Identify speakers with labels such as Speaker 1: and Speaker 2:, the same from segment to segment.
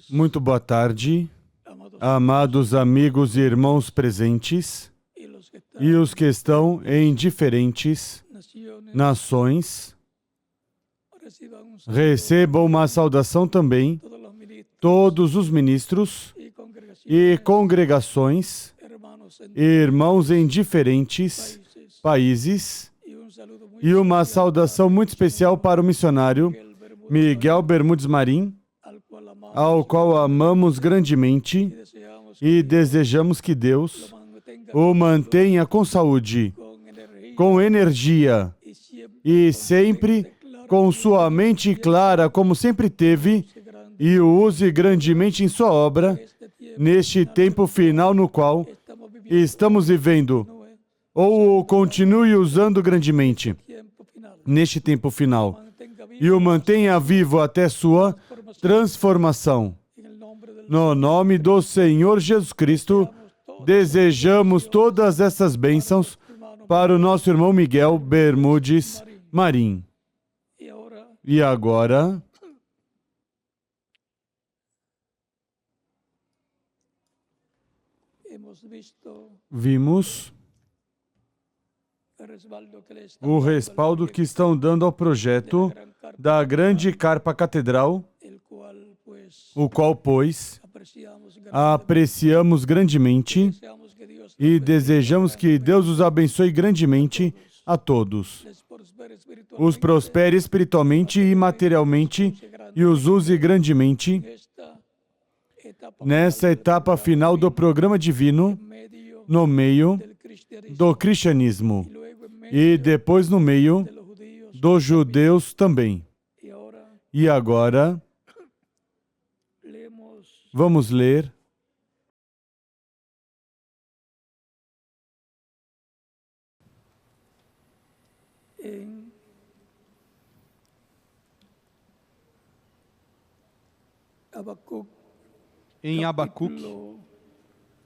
Speaker 1: Muito boa tarde, amados amigos e irmãos presentes e os que estão em diferentes nações. Recebam uma saudação também todos os ministros e congregações, irmãos em diferentes países, e uma saudação muito especial para o missionário Miguel Bermudes Marim, ao qual amamos grandemente e desejamos que Deus o mantenha com saúde, com energia e sempre com sua mente clara, como sempre teve, e o use grandemente em sua obra, neste tempo final no qual estamos vivendo, ou o continue usando grandemente, neste tempo final, e o mantenha vivo até sua transformação. No nome do Senhor Jesus Cristo, desejamos todas essas bênçãos para o nosso irmão Miguel Bermudes Marim. E agora, vimos o respaldo que estão dando ao projeto da grande carpa catedral, o qual, pois, apreciamos grandemente e desejamos que Deus os abençoe grandemente a todos. Os prospere espiritualmente e materialmente e os use grandemente nessa etapa final do programa divino, no meio do cristianismo e depois no meio dos judeus também. E agora, vamos ler em Abacuque,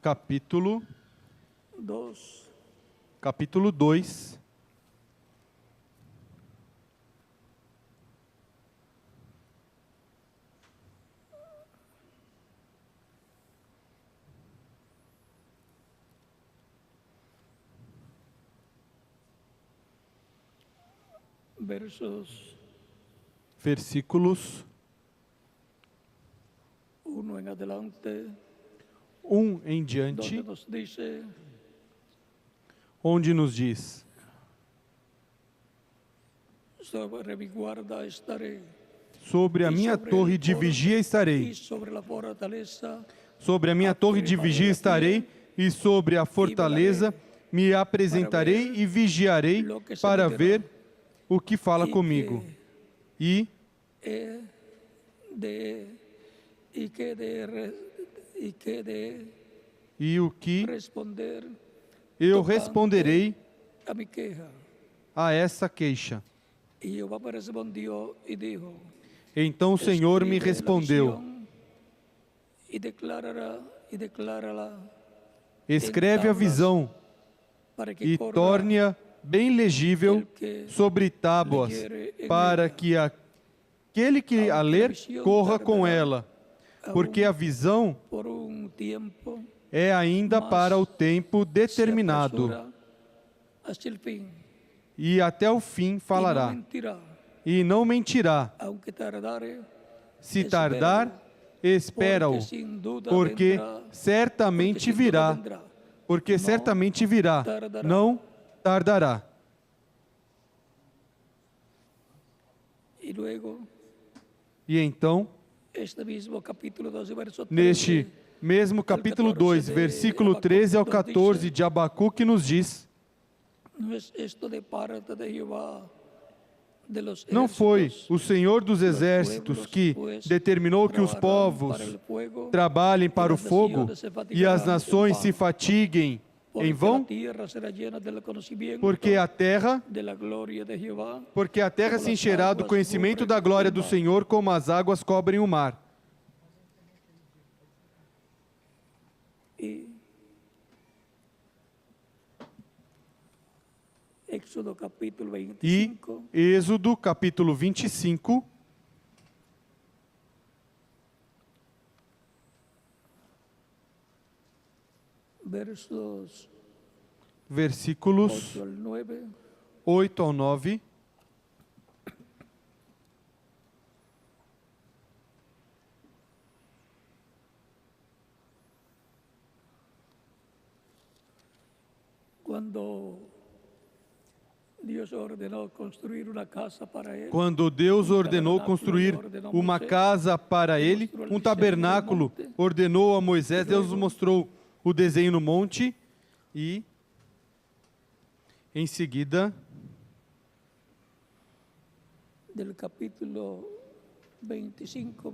Speaker 1: capítulo 2. Versículos 1 em diante, onde nos diz: sobre a minha torre de vigia estarei, sobre a minha torre de vigia estarei, e sobre a fortaleza me apresentarei e vigiarei para ver o que fala comigo. E o que eu responderei a essa queixa. Então o Senhor me respondeu: escreve a visão e torne-a bem legível sobre tábuas, para que aquele que a ler corra com ela, porque a visão é ainda para o tempo determinado, e até o fim falará, e não mentirá. Se tardar, espera-o, porque certamente virá, não tardará. E então, neste mesmo capítulo 2, versículo 13 ao 14 de Abacuque, nos diz: não foi o Senhor dos exércitos que determinou que os povos trabalhem para o fogo e as nações se fatiguem em vão? Porque a terra se encherá do conhecimento da glória do Senhor, como as águas cobrem o mar. E Êxodo capítulo 25,
Speaker 2: versos
Speaker 1: versículos
Speaker 2: 8 al 9.
Speaker 1: 8 ao 9.
Speaker 2: Cuando Dios ordenó construir una casa para él,
Speaker 1: Quando Deus ordenou construir uma casa para ele, um tabernáculo, ordenou a Moisés, Deus mostrou o desenho no monte e, em seguida,
Speaker 2: del capítulo 25,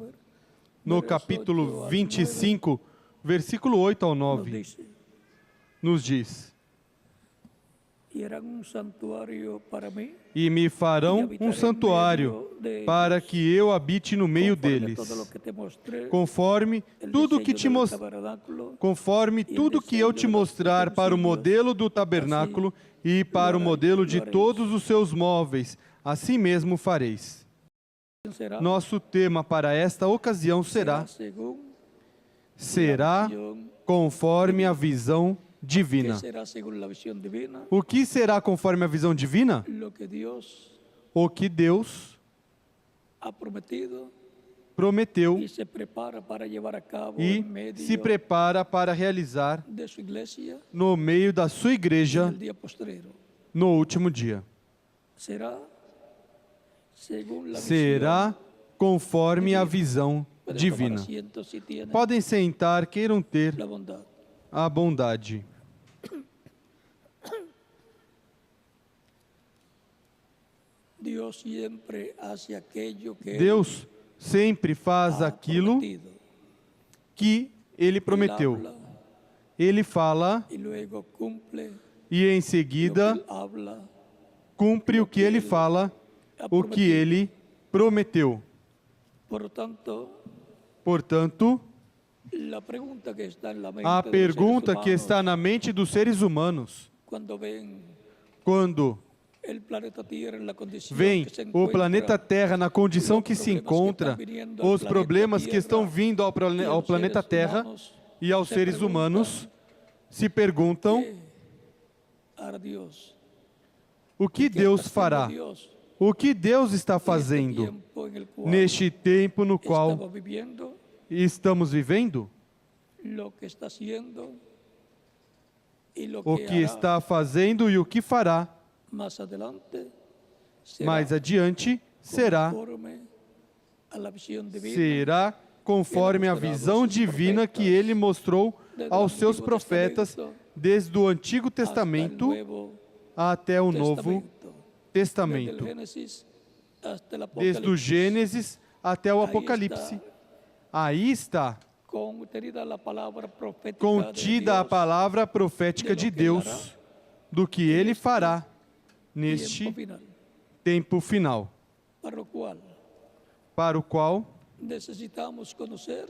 Speaker 1: no
Speaker 2: versos 8
Speaker 1: capítulo
Speaker 2: al 9,
Speaker 1: 25, versículo 8 ao
Speaker 2: nos
Speaker 1: 9,
Speaker 2: dice,
Speaker 1: nos diz:
Speaker 2: y harán un santuario para mí,
Speaker 1: E me farão um santuário para que eu habite no meio
Speaker 2: conforme
Speaker 1: deles,
Speaker 2: todo lo que te mostré,
Speaker 1: conforme
Speaker 2: el
Speaker 1: tudo que
Speaker 2: diseño
Speaker 1: te
Speaker 2: del tabernáculo,
Speaker 1: conforme tudo que eu te mostrar para o modelo do tabernáculo e para o modelo de todos os seus móveis, assim mesmo fareis.
Speaker 2: será,
Speaker 1: Nosso tema para esta ocasião será
Speaker 2: será visión,
Speaker 1: conforme a visão
Speaker 2: ¿qué
Speaker 1: divina.
Speaker 2: será según la visión divina?
Speaker 1: O que será conforme a visão divina?
Speaker 2: Lo que Dios
Speaker 1: O que Deus
Speaker 2: ha prometido
Speaker 1: prometeu
Speaker 2: y se prepara para llevar a cabo
Speaker 1: e
Speaker 2: en medio
Speaker 1: se prepara para realizar
Speaker 2: de su iglesia
Speaker 1: no meio da sua
Speaker 2: en
Speaker 1: igreja
Speaker 2: el día postrero.
Speaker 1: no último dia.
Speaker 2: Será según la
Speaker 1: Será conforme a visão
Speaker 2: visión. Pueden tomar
Speaker 1: divina.
Speaker 2: asiento si tienen
Speaker 1: Podem sentar, queiram ter
Speaker 2: la bondad.
Speaker 1: a bondade.
Speaker 2: Dios siempre hace aquello que Él
Speaker 1: Deus sempre faz
Speaker 2: ha
Speaker 1: aquilo
Speaker 2: prometido.
Speaker 1: que Ele
Speaker 2: Él
Speaker 1: prometeu.
Speaker 2: habla
Speaker 1: Ele fala
Speaker 2: y luego cumple
Speaker 1: e em
Speaker 2: lo que
Speaker 1: seguida
Speaker 2: Él habla,
Speaker 1: cumpre o que Ele fala,
Speaker 2: ha
Speaker 1: o que
Speaker 2: prometido.
Speaker 1: Ele prometeu.
Speaker 2: Por lo tanto,
Speaker 1: Portanto,
Speaker 2: la pregunta que está en la mente
Speaker 1: a
Speaker 2: de los
Speaker 1: pergunta
Speaker 2: seres
Speaker 1: que
Speaker 2: humanos
Speaker 1: está na mente dos seres humanos,
Speaker 2: cuando ven
Speaker 1: quando
Speaker 2: el planeta Tierra en la condición
Speaker 1: vem
Speaker 2: que se
Speaker 1: o
Speaker 2: encuentra,
Speaker 1: planeta Terra na condição que se encontra, os problemas que estão vindo ao planeta Terra e aos seres humanos, se perguntam
Speaker 2: ¿qué hará Dios?
Speaker 1: o que
Speaker 2: ¿Qué
Speaker 1: Deus
Speaker 2: está
Speaker 1: fará,
Speaker 2: haciendo Dios
Speaker 1: o que Deus está
Speaker 2: en este
Speaker 1: fazendo
Speaker 2: tiempo en el cual
Speaker 1: neste tempo no qual
Speaker 2: estamos viviendo,
Speaker 1: estamos vivendo,
Speaker 2: lo que está haciendo y lo
Speaker 1: o
Speaker 2: que
Speaker 1: que
Speaker 2: hará
Speaker 1: está fazendo e o que fará
Speaker 2: más adelante será
Speaker 1: mais adiante será
Speaker 2: conforme a la visión divina
Speaker 1: será conforme a visão divina que ele mostrou aos seus profetas desde o Antigo
Speaker 2: hasta el
Speaker 1: Testamento
Speaker 2: Nuevo
Speaker 1: até o Novo
Speaker 2: Testamento, desde el
Speaker 1: Testamento,
Speaker 2: Génesis hasta el
Speaker 1: desde o
Speaker 2: Apocalipsis.
Speaker 1: Gênesis até o
Speaker 2: Ahí
Speaker 1: Apocalipse.
Speaker 2: está
Speaker 1: Aí está
Speaker 2: contenida la palabra profética
Speaker 1: contida a
Speaker 2: de Dios,
Speaker 1: palavra profética de Deus do que ele fará
Speaker 2: tiempo
Speaker 1: neste
Speaker 2: final,
Speaker 1: tempo final,
Speaker 2: para o qual
Speaker 1: para o qual
Speaker 2: necesitamos conocer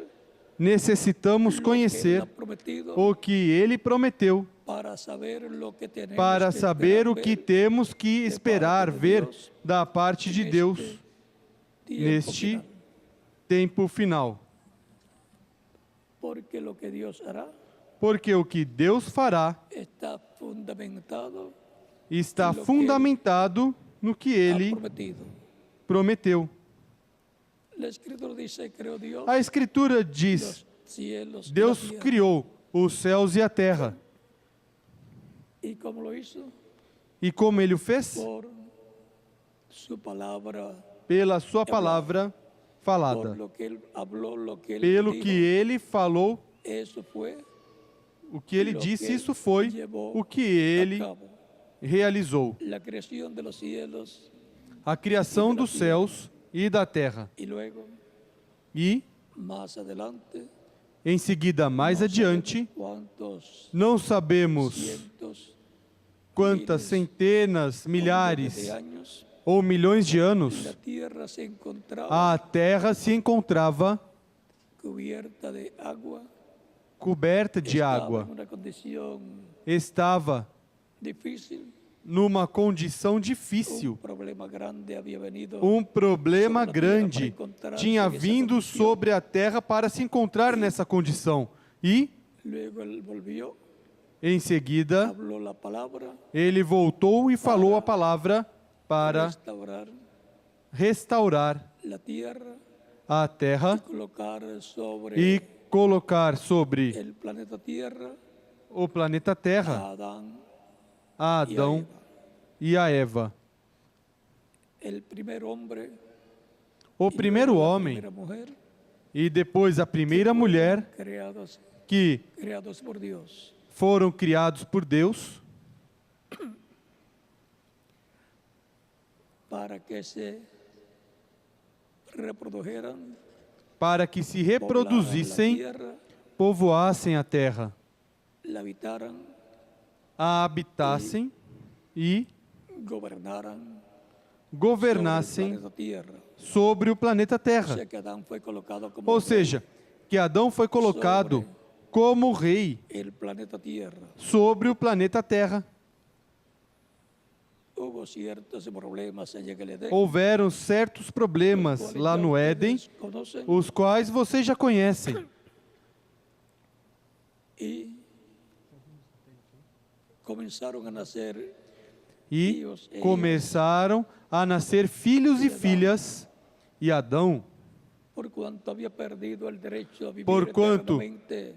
Speaker 1: necessitamos
Speaker 2: lo que Él
Speaker 1: conhecer
Speaker 2: ha prometido
Speaker 1: o que ele prometeu,
Speaker 2: para saber lo que tenemos
Speaker 1: para
Speaker 2: que
Speaker 1: saber
Speaker 2: esperar
Speaker 1: o que
Speaker 2: ver
Speaker 1: temos que esperar
Speaker 2: de
Speaker 1: ver
Speaker 2: Deus
Speaker 1: da parte de
Speaker 2: neste
Speaker 1: Deus
Speaker 2: tiempo
Speaker 1: neste
Speaker 2: final.
Speaker 1: tempo final.
Speaker 2: Porque lo que Dios hará
Speaker 1: Porque o que Deus fará
Speaker 2: está fundamentado
Speaker 1: está
Speaker 2: em lo que
Speaker 1: fundamentado no que
Speaker 2: ha
Speaker 1: ele
Speaker 2: prometido.
Speaker 1: prometeu.
Speaker 2: La Escritura dice, creó Dios
Speaker 1: A Escritura diz:
Speaker 2: los cielos y la
Speaker 1: Deus
Speaker 2: tierra.
Speaker 1: criou os céus e a terra.
Speaker 2: ¿Y cómo lo hizo?
Speaker 1: E como ele o fez?
Speaker 2: Por su palabra,
Speaker 1: Pela sua palavra
Speaker 2: por
Speaker 1: falada.
Speaker 2: lo que Él habló, lo que Él
Speaker 1: Pelo
Speaker 2: dijo.
Speaker 1: que ele falou,
Speaker 2: Eso fue
Speaker 1: o que ele
Speaker 2: lo
Speaker 1: disse,
Speaker 2: que
Speaker 1: isso foi
Speaker 2: llevou
Speaker 1: o que
Speaker 2: a
Speaker 1: ele
Speaker 2: cabo.
Speaker 1: realizou.
Speaker 2: La creación de los cielos
Speaker 1: A criação dos céus e da terra.
Speaker 2: y luego,
Speaker 1: E,
Speaker 2: más adelante,
Speaker 1: em seguida, mais
Speaker 2: no
Speaker 1: adiante,
Speaker 2: sabemos cuántos
Speaker 1: não sabemos
Speaker 2: cientos,
Speaker 1: quantas centenas,
Speaker 2: de
Speaker 1: milhares
Speaker 2: años
Speaker 1: ou milhões de anos
Speaker 2: la tierra se encontraba
Speaker 1: a terra se encontrava
Speaker 2: cubierta de agua,
Speaker 1: coberta de
Speaker 2: estaba
Speaker 1: água,
Speaker 2: en una condición
Speaker 1: estava
Speaker 2: difícil,
Speaker 1: numa condição difícil.
Speaker 2: problema grande había venido
Speaker 1: Um problema
Speaker 2: sobre a terra
Speaker 1: grande
Speaker 2: para encontrarse
Speaker 1: tinha
Speaker 2: nessa
Speaker 1: vindo
Speaker 2: condição.
Speaker 1: sobre a terra para se encontrar nessa condição. E
Speaker 2: Luego Él volvió
Speaker 1: Em seguida,
Speaker 2: habló la palabra
Speaker 1: ele voltou e falou a palavra para
Speaker 2: restaurar
Speaker 1: restaurar
Speaker 2: la tierra
Speaker 1: a terra
Speaker 2: colocar sobre
Speaker 1: e colocar sobre
Speaker 2: el planeta Tierra
Speaker 1: o planeta Terra
Speaker 2: a Adán
Speaker 1: a
Speaker 2: y a
Speaker 1: Adão
Speaker 2: Eva.
Speaker 1: e a Eva.
Speaker 2: El primer hombre
Speaker 1: O
Speaker 2: y
Speaker 1: primeiro
Speaker 2: luego la
Speaker 1: homem
Speaker 2: primera mujer
Speaker 1: e depois a primeira mulher que
Speaker 2: creados por Dios.
Speaker 1: foram criados por Deus
Speaker 2: Para que se reprodujeran,
Speaker 1: para que se
Speaker 2: poblaran la
Speaker 1: reproduzissem,
Speaker 2: tierra,
Speaker 1: povoassem a terra,
Speaker 2: la habitaran,
Speaker 1: a habitassem e
Speaker 2: gobernaran
Speaker 1: governassem
Speaker 2: sobre el planeta Tierra.
Speaker 1: sobre o planeta
Speaker 2: O
Speaker 1: Terra.
Speaker 2: sea que Adán fue colocado como
Speaker 1: Ou
Speaker 2: rey
Speaker 1: seja, que Adão foi colocado como rei
Speaker 2: el planeta Tierra.
Speaker 1: sobre o planeta Terra.
Speaker 2: Hubo ciertos problemas allá en el Edén,
Speaker 1: Houveram certos problemas
Speaker 2: cuales
Speaker 1: lá
Speaker 2: ya
Speaker 1: no Éden,
Speaker 2: ustedes conocen,
Speaker 1: os quais vocês já conhecem.
Speaker 2: y comenzaron a nacer
Speaker 1: E começaram a nascer filhos e filhas, e Adão,
Speaker 2: por cuanto había perdido el derecho a vivir
Speaker 1: Porquanto
Speaker 2: eternamente,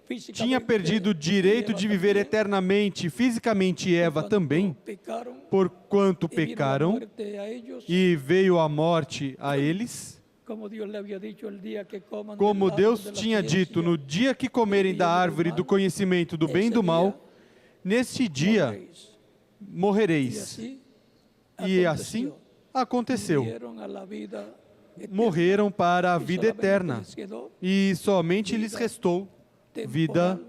Speaker 2: físicamente,
Speaker 1: tinha perdido o direito
Speaker 2: y Eva
Speaker 1: de viver
Speaker 2: también,
Speaker 1: eternamente, fisicamente, e Eva
Speaker 2: porquanto
Speaker 1: também,
Speaker 2: pecaron,
Speaker 1: porquanto
Speaker 2: y vino la
Speaker 1: pecaram,
Speaker 2: muerte a ellos,
Speaker 1: e veio a morte a eles,
Speaker 2: como Dios le había dicho el día que coman
Speaker 1: como
Speaker 2: del árbol
Speaker 1: Deus
Speaker 2: de la
Speaker 1: tinha dito,
Speaker 2: ciencia,
Speaker 1: no dia que comerem da árvore do conhecimento do bem e do mal, neste dia
Speaker 2: morreréis. Y
Speaker 1: morrereis.
Speaker 2: así
Speaker 1: E assim aconteceu.
Speaker 2: vivieron a la vida eterna,
Speaker 1: Morreram para a
Speaker 2: y
Speaker 1: vida
Speaker 2: solamente
Speaker 1: eterna,
Speaker 2: les quedó
Speaker 1: e somente lhes restou vida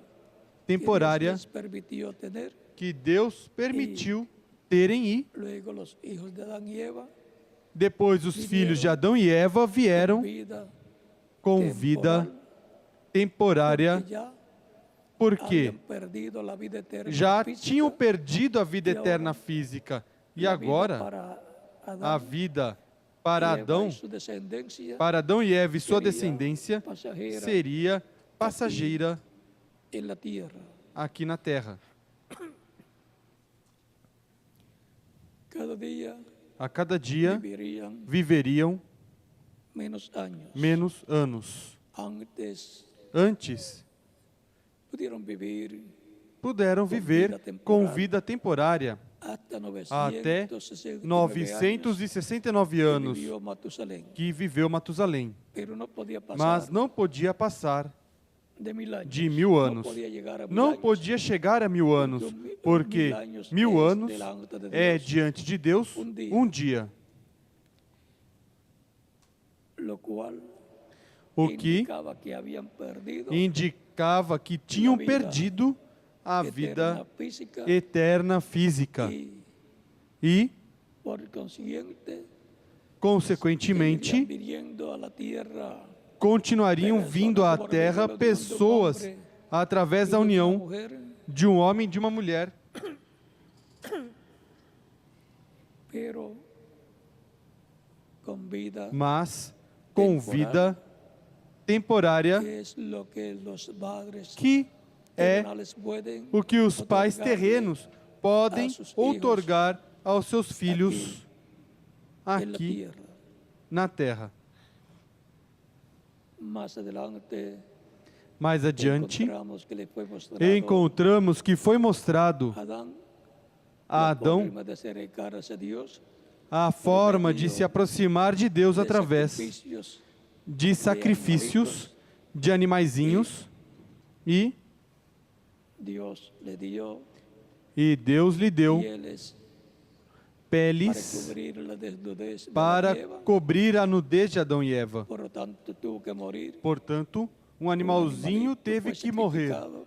Speaker 2: temporal
Speaker 1: temporária
Speaker 2: que Dios les permitió tener.
Speaker 1: que Deus permitiu terem, e
Speaker 2: Luego los hijos de Adán y Eva,
Speaker 1: depois os filhos de Adão e Eva vieram
Speaker 2: vida
Speaker 1: com vida temporária,
Speaker 2: porque ya
Speaker 1: porque
Speaker 2: habían perdido la vida eterna
Speaker 1: já
Speaker 2: física,
Speaker 1: tinham perdido a vida eterna física, e
Speaker 2: la vida
Speaker 1: agora
Speaker 2: para Adán
Speaker 1: a vida para
Speaker 2: y Eva
Speaker 1: Adão,
Speaker 2: y su descendencia
Speaker 1: para Adão e Eva e sua
Speaker 2: seria
Speaker 1: descendência,
Speaker 2: passageira
Speaker 1: seria passageira
Speaker 2: en la tierra.
Speaker 1: aqui na terra.
Speaker 2: Cada día
Speaker 1: A cada dia
Speaker 2: vivirían
Speaker 1: viveriam
Speaker 2: menos años.
Speaker 1: menos anos.
Speaker 2: Antes
Speaker 1: Antes,
Speaker 2: pudieron vivir
Speaker 1: puderam viver com vida temporária
Speaker 2: hasta
Speaker 1: até 969
Speaker 2: que
Speaker 1: anos
Speaker 2: vivió Matusalén,
Speaker 1: que viveu Matusalém.
Speaker 2: pero no podía pasar
Speaker 1: Mas não podia passar
Speaker 2: de 1000 años.
Speaker 1: de 1000 anos.
Speaker 2: No podía llegar a 1000
Speaker 1: Não
Speaker 2: años,
Speaker 1: podia chegar a 1000 anos, porque 1000 anos é diante de Deus um dia.
Speaker 2: lo cual
Speaker 1: O que
Speaker 2: indicaba que habían perdido
Speaker 1: indicava que tinham perdido a vida
Speaker 2: eterna física
Speaker 1: eterna física.
Speaker 2: y
Speaker 1: E,
Speaker 2: por consiguiente
Speaker 1: consequentemente,
Speaker 2: seguirían viniendo a la tierra
Speaker 1: continuariam vindo à terra pessoas através da
Speaker 2: hijos de una
Speaker 1: união
Speaker 2: mujer,
Speaker 1: de um homem e de uma mulher,
Speaker 2: pero con vida,
Speaker 1: mas com vida temporária,
Speaker 2: que es lo que los padres
Speaker 1: que é
Speaker 2: terrenales pueden
Speaker 1: o que os pais
Speaker 2: otorgarle
Speaker 1: terrenos podem
Speaker 2: a sus
Speaker 1: outorgar aos seus filhos
Speaker 2: en la
Speaker 1: aqui
Speaker 2: tierra.
Speaker 1: na terra.
Speaker 2: Más adelante
Speaker 1: Mais adiante,
Speaker 2: encontramos que le fue mostrado
Speaker 1: encontramos que foi mostrado
Speaker 2: a Adán
Speaker 1: a
Speaker 2: la
Speaker 1: Adão
Speaker 2: forma de acercarse a Dios
Speaker 1: a forma de se aproximar de Deus
Speaker 2: de
Speaker 1: através
Speaker 2: sacrificios,
Speaker 1: de sacrifícios de animaizinhos, e
Speaker 2: Dios le dio
Speaker 1: Deus lhe deu
Speaker 2: pieles para
Speaker 1: peles
Speaker 2: cubrir la desnudez de
Speaker 1: para
Speaker 2: Adán y Eva.
Speaker 1: cobrir a nudez de Adão e Eva.
Speaker 2: Por lo tanto, tuvo que morir.
Speaker 1: Portanto, um animalzinho
Speaker 2: animalito
Speaker 1: teve
Speaker 2: foi
Speaker 1: que morrer.
Speaker 2: sacrificado,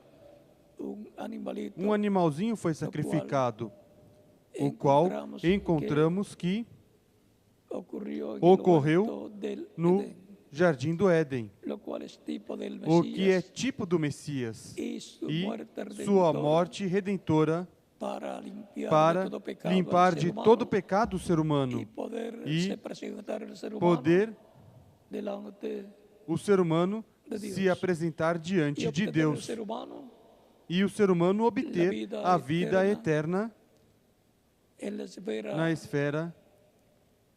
Speaker 2: animalito
Speaker 1: Um animalzinho foi sacrificado, o qual
Speaker 2: encontramos
Speaker 1: encontramos que
Speaker 2: ocorreu
Speaker 1: ocorreu
Speaker 2: del
Speaker 1: no
Speaker 2: Edén,
Speaker 1: Jardim do Éden,
Speaker 2: lo cual es tipo del
Speaker 1: o que é
Speaker 2: Mesías
Speaker 1: tipo do Messias,
Speaker 2: y su
Speaker 1: e
Speaker 2: muerte
Speaker 1: sua
Speaker 2: redentora
Speaker 1: morte redentora
Speaker 2: para limpiar
Speaker 1: para
Speaker 2: de todo pecado
Speaker 1: limpar
Speaker 2: al ser
Speaker 1: de
Speaker 2: humano
Speaker 1: todo pecado o ser humano,
Speaker 2: y poder
Speaker 1: e
Speaker 2: se presentar el ser humano
Speaker 1: poder
Speaker 2: delante
Speaker 1: o ser humano
Speaker 2: de Deus.
Speaker 1: se apresentar
Speaker 2: y
Speaker 1: diante de
Speaker 2: obtener el
Speaker 1: Deus
Speaker 2: ser humano
Speaker 1: e o ser humano obter a vida eterna
Speaker 2: en la esfera
Speaker 1: na esfera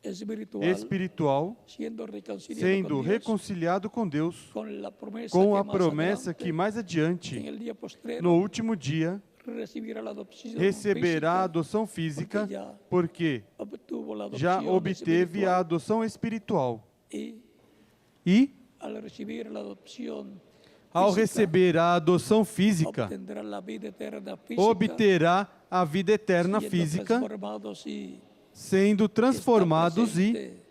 Speaker 2: espiritual,
Speaker 1: espiritual,
Speaker 2: siendo reconciliado
Speaker 1: sendo
Speaker 2: con Dios,
Speaker 1: reconciliado com Deus,
Speaker 2: con la promesa
Speaker 1: com
Speaker 2: que
Speaker 1: a
Speaker 2: más
Speaker 1: promessa
Speaker 2: adelante,
Speaker 1: que mais
Speaker 2: en
Speaker 1: adiante,
Speaker 2: el día postrero,
Speaker 1: no último dia,
Speaker 2: recibirá la adopción
Speaker 1: receberá a
Speaker 2: física,
Speaker 1: adoção física,
Speaker 2: porque já
Speaker 1: porque
Speaker 2: obtuvo la
Speaker 1: já
Speaker 2: adopción
Speaker 1: obteve a
Speaker 2: espiritual,
Speaker 1: adoção espiritual.
Speaker 2: y
Speaker 1: E,
Speaker 2: al recibir la adopción
Speaker 1: ao
Speaker 2: física,
Speaker 1: receber a adoção física,
Speaker 2: obtendrá la vida eterna física,
Speaker 1: obterá a vida eterna
Speaker 2: siendo
Speaker 1: física,
Speaker 2: transformados y
Speaker 1: sendo transformados
Speaker 2: estar
Speaker 1: e
Speaker 2: presente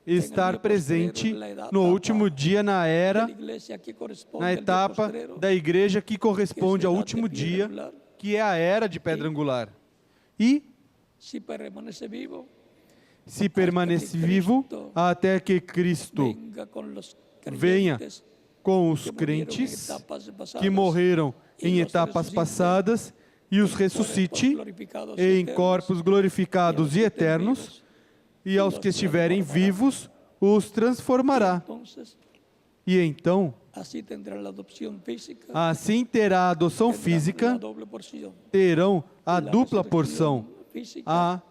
Speaker 1: estar presente no último dia na
Speaker 2: de
Speaker 1: era,
Speaker 2: la iglesia que corresponde
Speaker 1: na
Speaker 2: al día
Speaker 1: etapa
Speaker 2: postrero,
Speaker 1: da igreja que corresponde ao
Speaker 2: edad de
Speaker 1: último
Speaker 2: piedra
Speaker 1: dia,
Speaker 2: angular.
Speaker 1: que é a era de pedra angular. E
Speaker 2: si permanece vivo,
Speaker 1: se permanece vivo até que Cristo
Speaker 2: venga con los
Speaker 1: venha
Speaker 2: creyentes
Speaker 1: com os
Speaker 2: que murieron en
Speaker 1: crentes
Speaker 2: etapas pasadas,
Speaker 1: que morreram
Speaker 2: e
Speaker 1: em
Speaker 2: os
Speaker 1: etapas
Speaker 2: ressuscite
Speaker 1: passadas e os
Speaker 2: em
Speaker 1: ressuscite
Speaker 2: corpos glorificados e
Speaker 1: em
Speaker 2: eternos,
Speaker 1: corpos glorificados e eternos, e aos que estiverem vivos os transformará.
Speaker 2: entonces
Speaker 1: E então,
Speaker 2: así tendrán la adopción física,
Speaker 1: assim terá a adoção
Speaker 2: tendrán la
Speaker 1: física,
Speaker 2: doble porción,
Speaker 1: terão a
Speaker 2: la
Speaker 1: dupla
Speaker 2: resurrección
Speaker 1: porção,
Speaker 2: física,
Speaker 1: a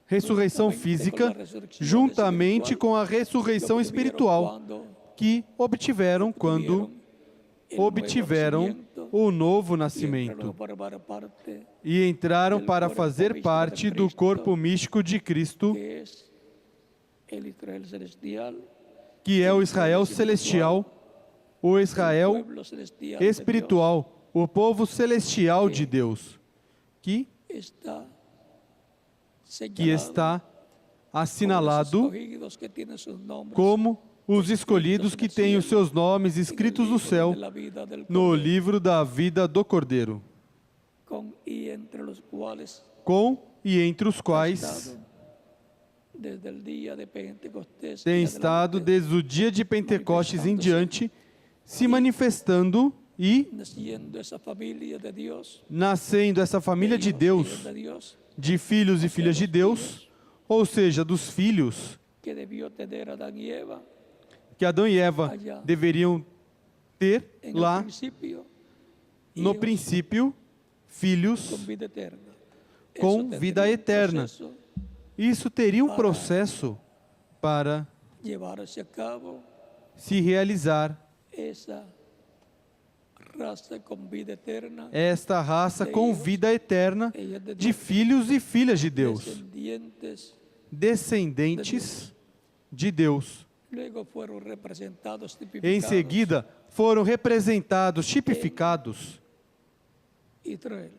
Speaker 1: ressurreição física, juntamente com a ressurreição espiritual, que obtiveram quando obtiveram o novo nascimento e entraram para fazer parte do corpo místico de Cristo,
Speaker 2: que es el Israel celestial,
Speaker 1: que é o Israel celestial, o Israel
Speaker 2: pueblo celestial de
Speaker 1: espiritual, o povo celestial de Deus, que
Speaker 2: Dios,
Speaker 1: que está assinalado
Speaker 2: escogidos que tienen sus nombres
Speaker 1: como os escolhidos que têm os seus nomes escritos no céu,
Speaker 2: de la vida del
Speaker 1: no
Speaker 2: Cordero,
Speaker 1: livro da vida do Cordeiro,
Speaker 2: con y entre los cuales
Speaker 1: com e entre os
Speaker 2: ha
Speaker 1: quais
Speaker 2: estado desde el día de Pentecostés
Speaker 1: tem
Speaker 2: en
Speaker 1: estado
Speaker 2: adelante,
Speaker 1: desde o dia de Pentecostes em diante, se manifestando e
Speaker 2: naciendo esa familia de Dios,
Speaker 1: nascendo essa família de Deus,
Speaker 2: hijos de Dios,
Speaker 1: de filhos e filhas de Deus, ou seja, dos filhos
Speaker 2: que debió tener Adán y Eva
Speaker 1: que Adão e Eva deveriam ter
Speaker 2: en el
Speaker 1: lá
Speaker 2: principio,
Speaker 1: no
Speaker 2: hijos
Speaker 1: princípio, filhos
Speaker 2: con vida eterna.
Speaker 1: com
Speaker 2: Eso tendría
Speaker 1: vida
Speaker 2: un
Speaker 1: eterna.
Speaker 2: proceso
Speaker 1: Isso teria um processo para
Speaker 2: llevarse a cabo
Speaker 1: se realizar
Speaker 2: esa raza con vida eterna,
Speaker 1: esta raça com vida eterna
Speaker 2: ellas de
Speaker 1: de
Speaker 2: Dios,
Speaker 1: filhos e filhas de Deus,
Speaker 2: descendientes,
Speaker 1: descendentes de Deus.
Speaker 2: luego fueron representados,
Speaker 1: Em
Speaker 2: tipificados,
Speaker 1: seguida, foram representados, tipificados
Speaker 2: Israel.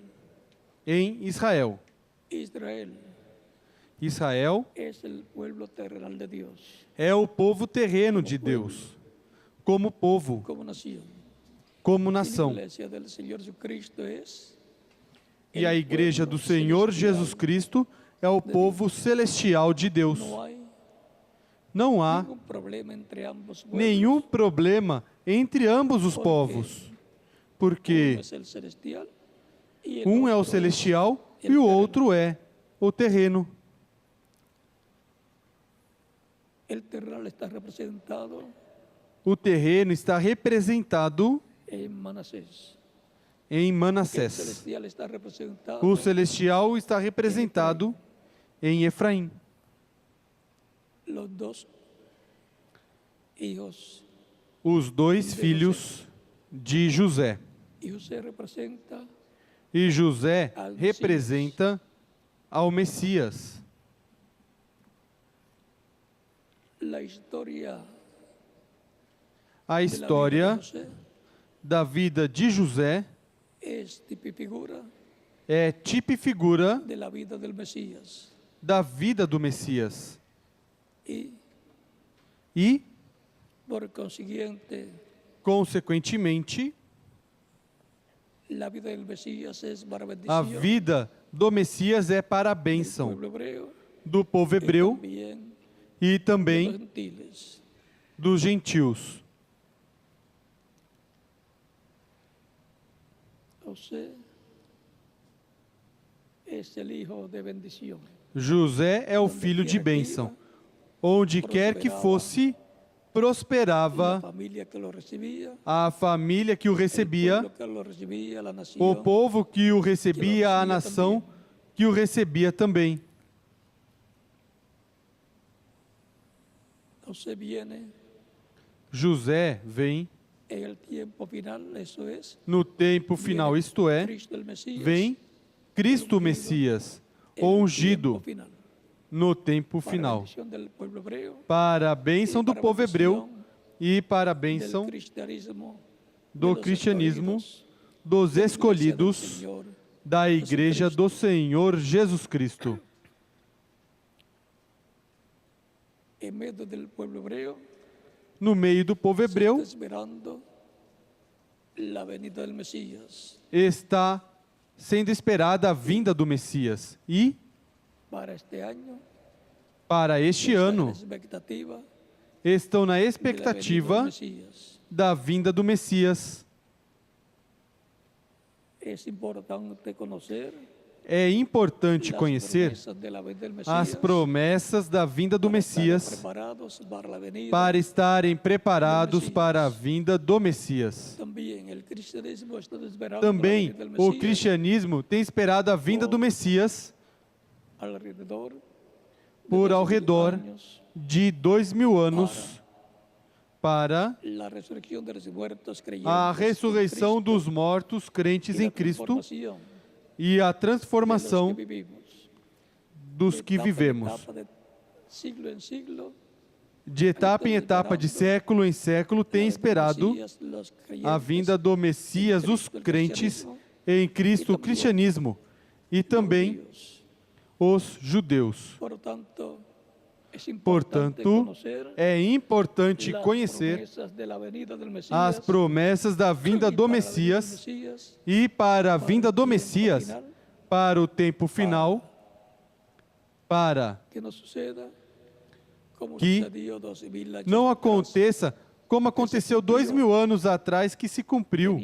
Speaker 1: em Israel.
Speaker 2: Israel
Speaker 1: Israel
Speaker 2: es el pueblo terrenal de Dios,
Speaker 1: é o povo terreno de Deus, como povo,
Speaker 2: como nación.
Speaker 1: como
Speaker 2: Y la
Speaker 1: nação.
Speaker 2: iglesia del Señor Jesucristo es
Speaker 1: E a igreja do Senhor Jesus Cristo é o povo celestial de Deus.
Speaker 2: no hay
Speaker 1: Não há
Speaker 2: ningún problema entre ambos pueblos.
Speaker 1: nenhum problema entre ambos os povos, porque
Speaker 2: Uno es el celestial y el
Speaker 1: um é o
Speaker 2: otro
Speaker 1: celestial
Speaker 2: el
Speaker 1: e o
Speaker 2: terreno.
Speaker 1: outro é o terreno.
Speaker 2: El terrenal está representado
Speaker 1: O terreno está representado
Speaker 2: en Manasés.
Speaker 1: em
Speaker 2: El
Speaker 1: Manassés.
Speaker 2: celestial está representado
Speaker 1: O celestial está representado em Efraim.
Speaker 2: los dos hijos.
Speaker 1: Os dois filhos de José.
Speaker 2: Y José representa
Speaker 1: E José
Speaker 2: Al Messias.
Speaker 1: representa ao Messias.
Speaker 2: la historia
Speaker 1: A
Speaker 2: de la vida de
Speaker 1: história
Speaker 2: José
Speaker 1: da vida de José
Speaker 2: es tipifigura
Speaker 1: é tipo e figura
Speaker 2: de la vida del Mesías.
Speaker 1: da vida do Messias.
Speaker 2: Y
Speaker 1: E,
Speaker 2: por consiguiente,
Speaker 1: consequentemente,
Speaker 2: la vida del Mesías es para
Speaker 1: a
Speaker 2: bendición
Speaker 1: vida do Messias é para a
Speaker 2: del
Speaker 1: bênção
Speaker 2: pueblo hebreo
Speaker 1: do povo
Speaker 2: y
Speaker 1: hebreu
Speaker 2: también
Speaker 1: e
Speaker 2: de los
Speaker 1: também
Speaker 2: gentiles.
Speaker 1: dos gentios.
Speaker 2: José es el hijo de bendición.
Speaker 1: José é o
Speaker 2: Onde
Speaker 1: filho de
Speaker 2: quer que
Speaker 1: bênção.
Speaker 2: iba,
Speaker 1: Onde quer que
Speaker 2: prosperava
Speaker 1: fosse, prosperava
Speaker 2: familia que lo recibía,
Speaker 1: a família que o recebia,
Speaker 2: pueblo que lo recibía, la
Speaker 1: o
Speaker 2: nación.
Speaker 1: povo que o recebia, a nação que o recebia também.
Speaker 2: Entonces viene
Speaker 1: José vem
Speaker 2: en el tiempo final, eso es,
Speaker 1: no tempo final, isto é,
Speaker 2: Cristo el Mesías,
Speaker 1: vem Cristo Messias,
Speaker 2: en
Speaker 1: o
Speaker 2: el
Speaker 1: ungido,
Speaker 2: tiempo final,
Speaker 1: no tempo
Speaker 2: para
Speaker 1: final,
Speaker 2: bendición del pueblo hebreo,
Speaker 1: para a bênção do
Speaker 2: para
Speaker 1: povo hebreu
Speaker 2: bendición
Speaker 1: e para a
Speaker 2: del
Speaker 1: bênção
Speaker 2: cristianismo, de
Speaker 1: do
Speaker 2: los
Speaker 1: cristianismo
Speaker 2: escogidos,
Speaker 1: dos
Speaker 2: de la iglesia del
Speaker 1: escolhidos
Speaker 2: Señor,
Speaker 1: da Igreja
Speaker 2: Cristo.
Speaker 1: do Senhor Jesus Cristo.
Speaker 2: en medio del pueblo hebreo,
Speaker 1: No meio do povo
Speaker 2: se está
Speaker 1: hebreu
Speaker 2: esperando la venida del Mesías.
Speaker 1: está sendo esperada a vinda do Messias. E,
Speaker 2: Para este año,
Speaker 1: para este
Speaker 2: está en
Speaker 1: ano,
Speaker 2: expectativa
Speaker 1: estão na
Speaker 2: de la venida del
Speaker 1: expectativa
Speaker 2: Mesías.
Speaker 1: da vinda do Messias.
Speaker 2: Es importante conocer
Speaker 1: É importante
Speaker 2: las
Speaker 1: conhecer
Speaker 2: promesas de la venida del
Speaker 1: as
Speaker 2: Mesías
Speaker 1: promessas da vinda do
Speaker 2: para estar
Speaker 1: Messias
Speaker 2: preparados para la venida.
Speaker 1: para estarem preparados para a vinda do Messias.
Speaker 2: También el cristianismo está esperando
Speaker 1: Também
Speaker 2: la venida del
Speaker 1: o
Speaker 2: Mesías
Speaker 1: cristianismo tem esperado a vinda do Messias
Speaker 2: alrededor
Speaker 1: por
Speaker 2: de
Speaker 1: ao
Speaker 2: 2000
Speaker 1: redor
Speaker 2: años
Speaker 1: de 2000 anos para
Speaker 2: la resurrección de los muertos creyentes
Speaker 1: a
Speaker 2: en
Speaker 1: ressurreição
Speaker 2: Cristo
Speaker 1: dos mortos crentes
Speaker 2: y la
Speaker 1: em Cristo
Speaker 2: transformación
Speaker 1: e a
Speaker 2: de los
Speaker 1: transformação
Speaker 2: que vivimos.
Speaker 1: dos que
Speaker 2: etapa en
Speaker 1: vivemos.
Speaker 2: etapa, de siglo en siglo,
Speaker 1: De etapa em etapa, de século em século, tem esperado a vinda do Messias, os crentes em Cristo, o cristianismo, e também os judeus.
Speaker 2: Portanto,
Speaker 1: é importante conhecer as promessas da vinda do Messias e para a vinda do Messias, para o tempo final, para que não aconteça como aconteceu 2000 anos atrás, que se cumpriu.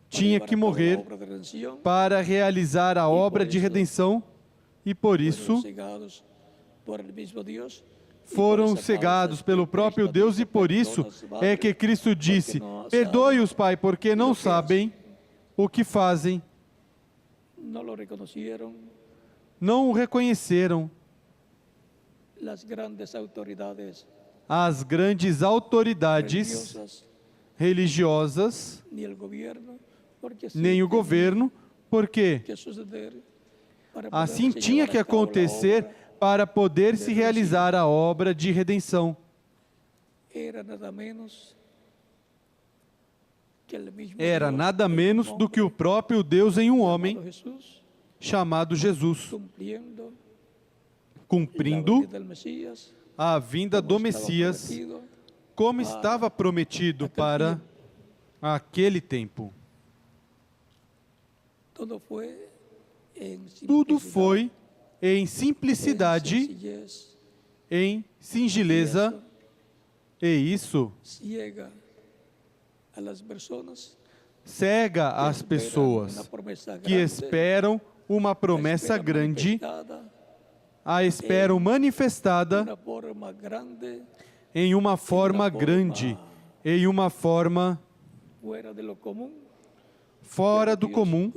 Speaker 1: Tinha que morrer para realizar a obra de redenção e por isso foram cegados pelo próprio Deus e por isso é que Cristo disse: perdoe-os, Pai, porque não sabem o que fazem. Não o reconheceram. As grandes autoridades religiosas, nem o governo, porque assim tinha que acontecer para poder se realizar a obra de redenção. Era nada menos do que o próprio Deus em um homem chamado Jesus, cumprindo a vinda do Messias, como estava prometido para aquele tempo. Tudo foi em simplicidade, em singeleza, e isso cega as pessoas que esperam uma promessa grande, a esperam manifestada em uma forma grande, em uma forma fora do comum,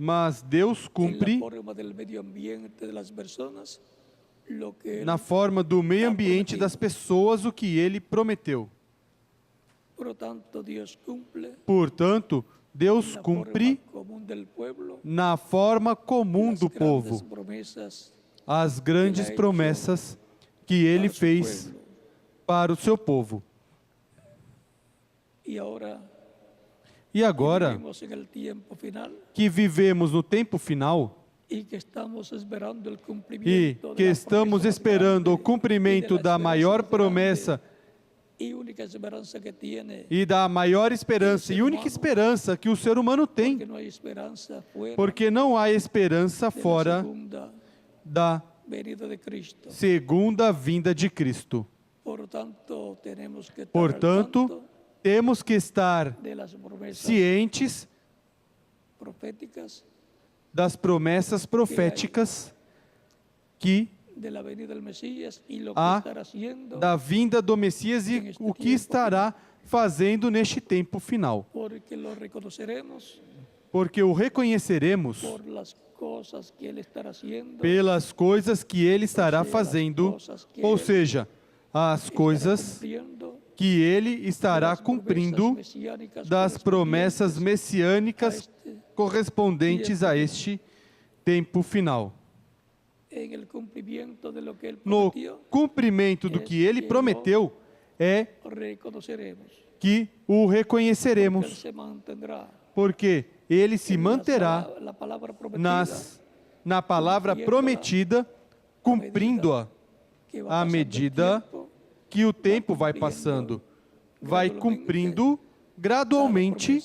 Speaker 1: mas Deus cumpre na forma do meio ambiente das pessoas o que Ele prometeu. Portanto, Deus cumpre na forma comum do povo as grandes promessas que Ele fez para o seu povo. E agora, que vivemos no tempo final e que estamos esperando o cumprimento da maior promessa e da maior esperança e única esperança que o ser humano tem, porque não há esperança fora da segunda vinda de Cristo. Portanto, temos que estar cientes das promessas proféticas que
Speaker 2: de la venida del Mesías y lo que
Speaker 1: a
Speaker 2: estará haciendo,
Speaker 1: da vinda do Messias e o que estará fazendo neste tempo final.
Speaker 2: porque lo reconoceremos
Speaker 1: Porque o reconheceremos
Speaker 2: por las cosas que Él estará haciendo,
Speaker 1: pelas coisas que ele estará fazendo, ou seja, as coisas
Speaker 2: cumpliendo
Speaker 1: que ele estará cumprindo das promessas messiânicas correspondentes a este tempo final.
Speaker 2: en el cumplimiento de lo que Él
Speaker 1: No
Speaker 2: prometió,
Speaker 1: cumprimento do que ele prometeu, é
Speaker 2: reconoceremos
Speaker 1: que o
Speaker 2: que Él
Speaker 1: reconheceremos,
Speaker 2: se mantendrá
Speaker 1: porque ele se manterá
Speaker 2: la palabra prometida
Speaker 1: na palavra prometida, cumprindo-a
Speaker 2: que va
Speaker 1: à
Speaker 2: pasando el
Speaker 1: medida
Speaker 2: tiempo,
Speaker 1: que o tempo vai passando, vai cumprindo gradualmente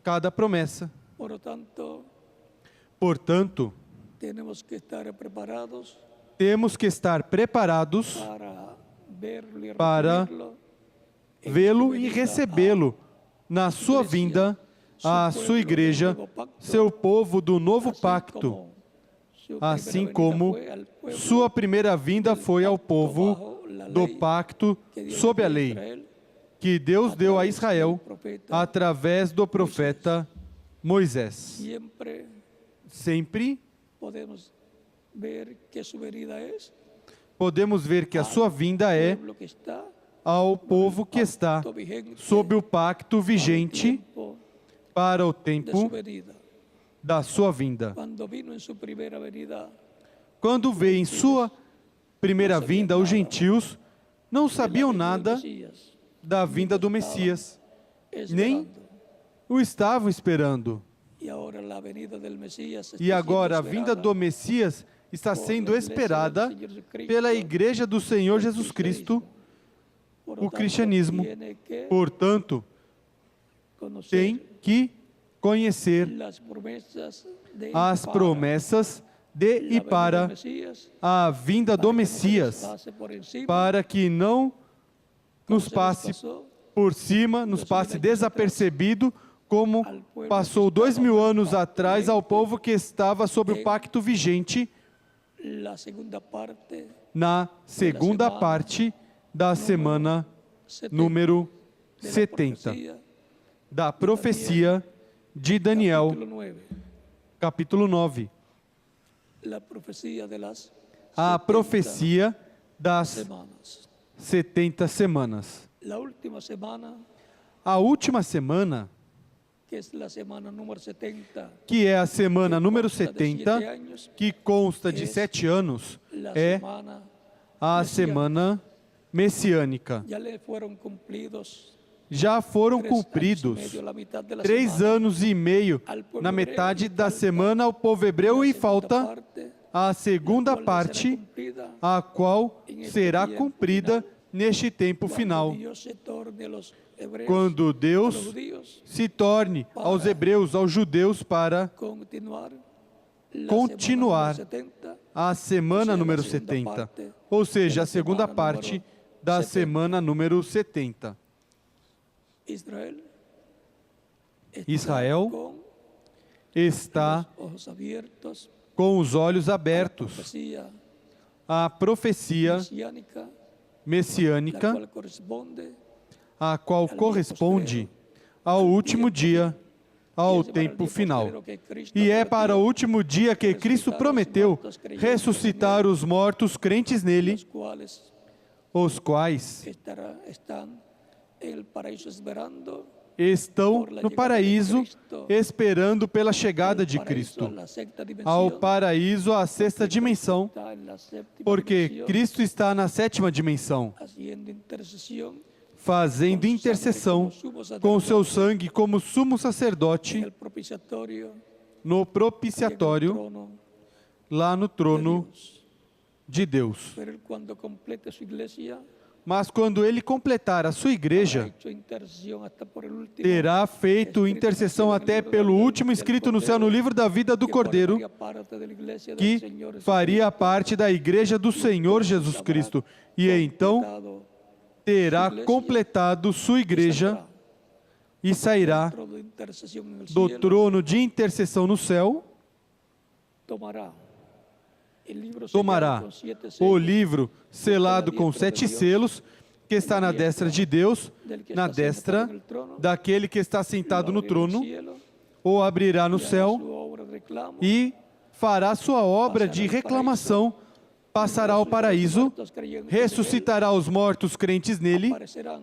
Speaker 1: cada promessa.
Speaker 2: por lo tanto,
Speaker 1: Portanto,
Speaker 2: tenemos que estar preparados
Speaker 1: temos que estar preparados
Speaker 2: para verlo y
Speaker 1: para
Speaker 2: recibirlo en
Speaker 1: vê-lo
Speaker 2: su
Speaker 1: e
Speaker 2: venida
Speaker 1: recebê-lo na sua vinda, à sua igreja, seu povo do novo pacto, assim como sua primeira vinda foi ao povo do pacto sob a lei, que Deus deu a Israel através do profeta Moisés.
Speaker 2: Siempre
Speaker 1: Sempre
Speaker 2: podemos ver que su venida es
Speaker 1: podemos ver que a sua vinda é
Speaker 2: pueblo que está
Speaker 1: ao povo que está
Speaker 2: vigente
Speaker 1: sob o pacto vigente
Speaker 2: tiempo
Speaker 1: para o
Speaker 2: de su
Speaker 1: tempo
Speaker 2: venida.
Speaker 1: da sua vinda.
Speaker 2: Cuando vino en su primera venida,
Speaker 1: Quando veio em sua primeira vinda, os gentios não sabiam nada
Speaker 2: Mesías,
Speaker 1: da vinda do Messias, nem
Speaker 2: esperando.
Speaker 1: o estavam esperando.
Speaker 2: Y ahora la venida del Mesías está
Speaker 1: E agora a
Speaker 2: siendo
Speaker 1: vinda
Speaker 2: esperada
Speaker 1: do Messias está sendo esperada pela Igreja do Senhor Jesus Cristo,
Speaker 2: por lo
Speaker 1: o
Speaker 2: tanto,
Speaker 1: cristianismo.
Speaker 2: tiene que
Speaker 1: Portanto,
Speaker 2: conocer
Speaker 1: tem que conhecer
Speaker 2: las promesas de
Speaker 1: as
Speaker 2: para
Speaker 1: promessas de
Speaker 2: la
Speaker 1: e
Speaker 2: venida
Speaker 1: para
Speaker 2: del Mesías,
Speaker 1: a vinda do
Speaker 2: para que no se les
Speaker 1: Messias,
Speaker 2: pase por encima,
Speaker 1: para que não
Speaker 2: como
Speaker 1: nos
Speaker 2: se les
Speaker 1: passe
Speaker 2: pasó
Speaker 1: por cima, nos passe desapercebido, como passou 2000 anos atrás ao povo que estava sobre o pacto vigente
Speaker 2: la segunda parte
Speaker 1: na segunda parte da semana
Speaker 2: 70
Speaker 1: número
Speaker 2: de la
Speaker 1: 70
Speaker 2: profecía,
Speaker 1: da profecia de Daniel,
Speaker 2: capítulo 9,
Speaker 1: capítulo 9.
Speaker 2: la profecía de las
Speaker 1: A
Speaker 2: 70
Speaker 1: profecia das
Speaker 2: semanas.
Speaker 1: 70 semanas.
Speaker 2: La última semana,
Speaker 1: A última semana,
Speaker 2: que es la semana número 70,
Speaker 1: que é a semana número
Speaker 2: consta de
Speaker 1: 70,
Speaker 2: 7 años,
Speaker 1: que consta de 7 anos,
Speaker 2: la
Speaker 1: é
Speaker 2: semana
Speaker 1: a semana messiânica.
Speaker 2: ya le fueron cumplidos
Speaker 1: Já foram
Speaker 2: 3 años y
Speaker 1: cumpridos
Speaker 2: medio, la mitad de la
Speaker 1: 3
Speaker 2: semana,
Speaker 1: anos e meio na metade da semana ao povo hebreu e falta
Speaker 2: parte,
Speaker 1: a segunda
Speaker 2: cual será
Speaker 1: parte,
Speaker 2: cumplida
Speaker 1: a qual será cumprida neste tempo
Speaker 2: cuando
Speaker 1: final,
Speaker 2: Dios se torne a los hebreos,
Speaker 1: quando
Speaker 2: a los
Speaker 1: Deus
Speaker 2: judíos,
Speaker 1: se torne aos hebreus, aos judeus, para
Speaker 2: continuar la
Speaker 1: continuar
Speaker 2: semana número 70,
Speaker 1: a semana número 70, ou seja, a segunda parte da semana número 70. Israel
Speaker 2: com
Speaker 1: está
Speaker 2: os ojos abertos,
Speaker 1: com os olhos abertos
Speaker 2: profecía
Speaker 1: à profecia
Speaker 2: mesiánica, la
Speaker 1: messiânica,
Speaker 2: cual corresponde
Speaker 1: a qual corresponde ao último dia, ao tempo final. E é para o último dia que Cristo prometeu ressuscitar os mortos crentes nele,
Speaker 2: los cuales
Speaker 1: os quais
Speaker 2: están en el paraíso esperando
Speaker 1: estão no paraíso esperando pela chegada de
Speaker 2: paraíso,
Speaker 1: Cristo,
Speaker 2: a la sexta
Speaker 1: ao
Speaker 2: dimensión,
Speaker 1: paraíso, à sexta dimensão,
Speaker 2: está en la séptima
Speaker 1: porque
Speaker 2: dimensión,
Speaker 1: Cristo está na sétima dimensão,
Speaker 2: haciendo intercesión
Speaker 1: fazendo intercessão com o seu sangue como sumo
Speaker 2: en
Speaker 1: sacerdote
Speaker 2: el propiciatorio
Speaker 1: no
Speaker 2: y en el
Speaker 1: propiciatório,
Speaker 2: trono
Speaker 1: lá no
Speaker 2: de
Speaker 1: trono
Speaker 2: Dios.
Speaker 1: de Deus.
Speaker 2: Pero él, cuando complete su iglesia,
Speaker 1: Mas quando ele completar a sua
Speaker 2: habrá
Speaker 1: igreja,
Speaker 2: hecho intercesión hasta por el último,
Speaker 1: terá feito intercessão até pelo último escrito no céu no livro da vida do
Speaker 2: que
Speaker 1: Cordeiro,
Speaker 2: formaría parte de la iglesia del
Speaker 1: que
Speaker 2: Señor
Speaker 1: faria parte da igreja do Senhor Jesus Cristo. E então
Speaker 2: completado
Speaker 1: terá completado sua igreja e sairá
Speaker 2: trono de intercesión en el
Speaker 1: do
Speaker 2: cielo,
Speaker 1: trono de intercessão no céu,
Speaker 2: tomará el libro
Speaker 3: tomará
Speaker 2: sellado con 7
Speaker 3: o
Speaker 2: sellos,
Speaker 3: livro selado com 7 selos, que está na destra de Deus,
Speaker 2: del que
Speaker 3: na
Speaker 2: está sentado
Speaker 3: destra
Speaker 2: en el trono,
Speaker 3: daquele que está sentado
Speaker 2: lo
Speaker 3: no
Speaker 2: abrirá el
Speaker 3: trono,
Speaker 2: cielo,
Speaker 3: ou abrirá no
Speaker 2: y hará
Speaker 3: céu
Speaker 2: su obra de reclamo,
Speaker 3: e fará sua obra de reclamação, passará ao paraíso, ressuscitará os mortos crentes nele,
Speaker 2: aparecerán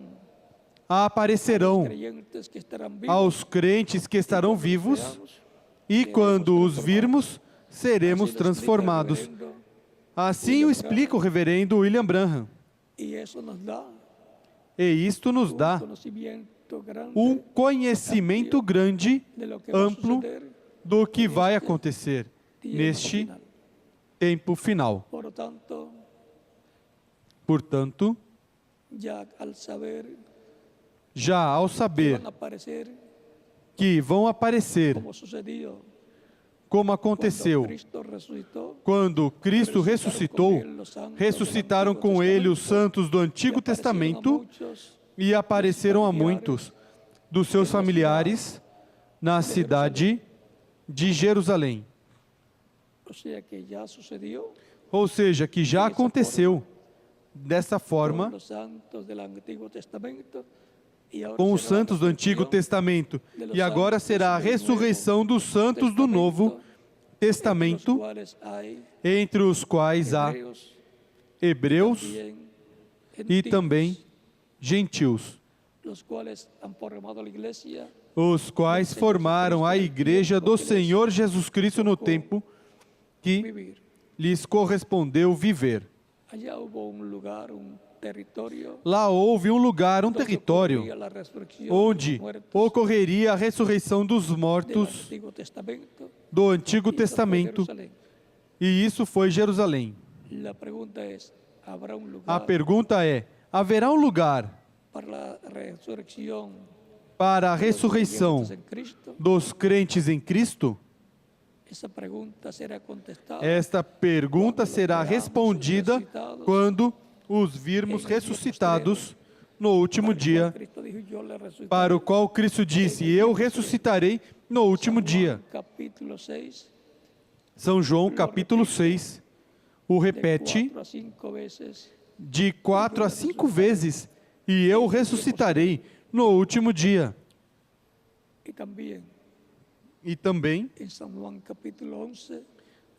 Speaker 3: aparecerão
Speaker 2: creyentes que estarán vivos,
Speaker 3: aos crentes que estarão vivos,
Speaker 2: veamos,
Speaker 3: e quando os virmos, seremos
Speaker 2: así lo explica el
Speaker 3: transformados.
Speaker 2: reverendo,
Speaker 3: Assim o explica o reverendo William Branham.
Speaker 2: y eso nos da
Speaker 3: E isto nos dá
Speaker 2: conocimiento grande
Speaker 3: conhecimento grande,
Speaker 2: de lo que va a
Speaker 3: amplo,
Speaker 2: suceder
Speaker 3: do que vai acontecer
Speaker 2: tiempo
Speaker 3: neste
Speaker 2: final.
Speaker 3: tempo final.
Speaker 2: Por lo tanto,
Speaker 3: Portanto,
Speaker 2: ya al saber
Speaker 3: já ao
Speaker 2: que
Speaker 3: saber
Speaker 2: van a aparecer
Speaker 3: que vão aparecer,
Speaker 2: como sucedió
Speaker 3: como
Speaker 2: cuando
Speaker 3: aconteceu,
Speaker 2: Cristo resucitó,
Speaker 3: quando Cristo ressuscitou, ressuscitaram com ele os santos do Antigo Testamento e apareceram a muitos dos seus familiares na cidade de Jerusalém.
Speaker 2: o sea que ya sucedió
Speaker 3: Ou seja, que já aconteceu dessa forma
Speaker 2: con los santos del Antiguo Testamento y ahora
Speaker 3: com os
Speaker 2: será la
Speaker 3: santos do Antigo
Speaker 2: resurrección
Speaker 3: Testamento. E agora será a ressurreição dos santos do Novo
Speaker 2: entre los
Speaker 3: Testamento,
Speaker 2: cuales hay
Speaker 3: entre os quais há
Speaker 2: hebreos
Speaker 3: hebreus
Speaker 2: también
Speaker 3: e
Speaker 2: gentiles,
Speaker 3: também gentios,
Speaker 2: los cuales han formado la iglesia
Speaker 3: os quais formaram a igreja do Senhor Jesus Cristo no tempo que
Speaker 2: vivir.
Speaker 3: lhes correspondeu viver.
Speaker 2: Allá hubo un lugar, un territorio
Speaker 3: Lá houve um lugar, um
Speaker 2: donde
Speaker 3: território,
Speaker 2: ocurría la resurrección de
Speaker 3: onde
Speaker 2: los muertos
Speaker 3: ocorreria a ressurreição dos
Speaker 2: del
Speaker 3: mortos
Speaker 2: Antiguo Testamento.
Speaker 3: do Antigo
Speaker 2: Y eso fue
Speaker 3: Testamento,
Speaker 2: Jerusalén.
Speaker 3: e isso foi Jerusalém.
Speaker 2: La pregunta es, ¿habrá un
Speaker 3: A
Speaker 2: lugar
Speaker 3: pergunta é: haverá um lugar
Speaker 2: para la resurrección
Speaker 3: para a
Speaker 2: de los
Speaker 3: ressurreição
Speaker 2: creyentes en Cristo?
Speaker 3: dos crentes em Cristo?
Speaker 2: Esa pregunta será contestada
Speaker 3: Esta pergunta será respondida quando os virmos ressuscitados no último dia,
Speaker 2: Cristo dijo, yo le resucitaré.
Speaker 3: para o qual Cristo disse: Eu ressuscitarei no último dia.
Speaker 2: Capítulo 6,
Speaker 3: São João capítulo 6 o
Speaker 2: de
Speaker 3: repete
Speaker 2: 4 a 5 veces.
Speaker 3: de 4 a 5 vezes, e eu ressuscitarei no último dia.
Speaker 2: Y también
Speaker 3: E também
Speaker 2: en San Juan capítulo 11,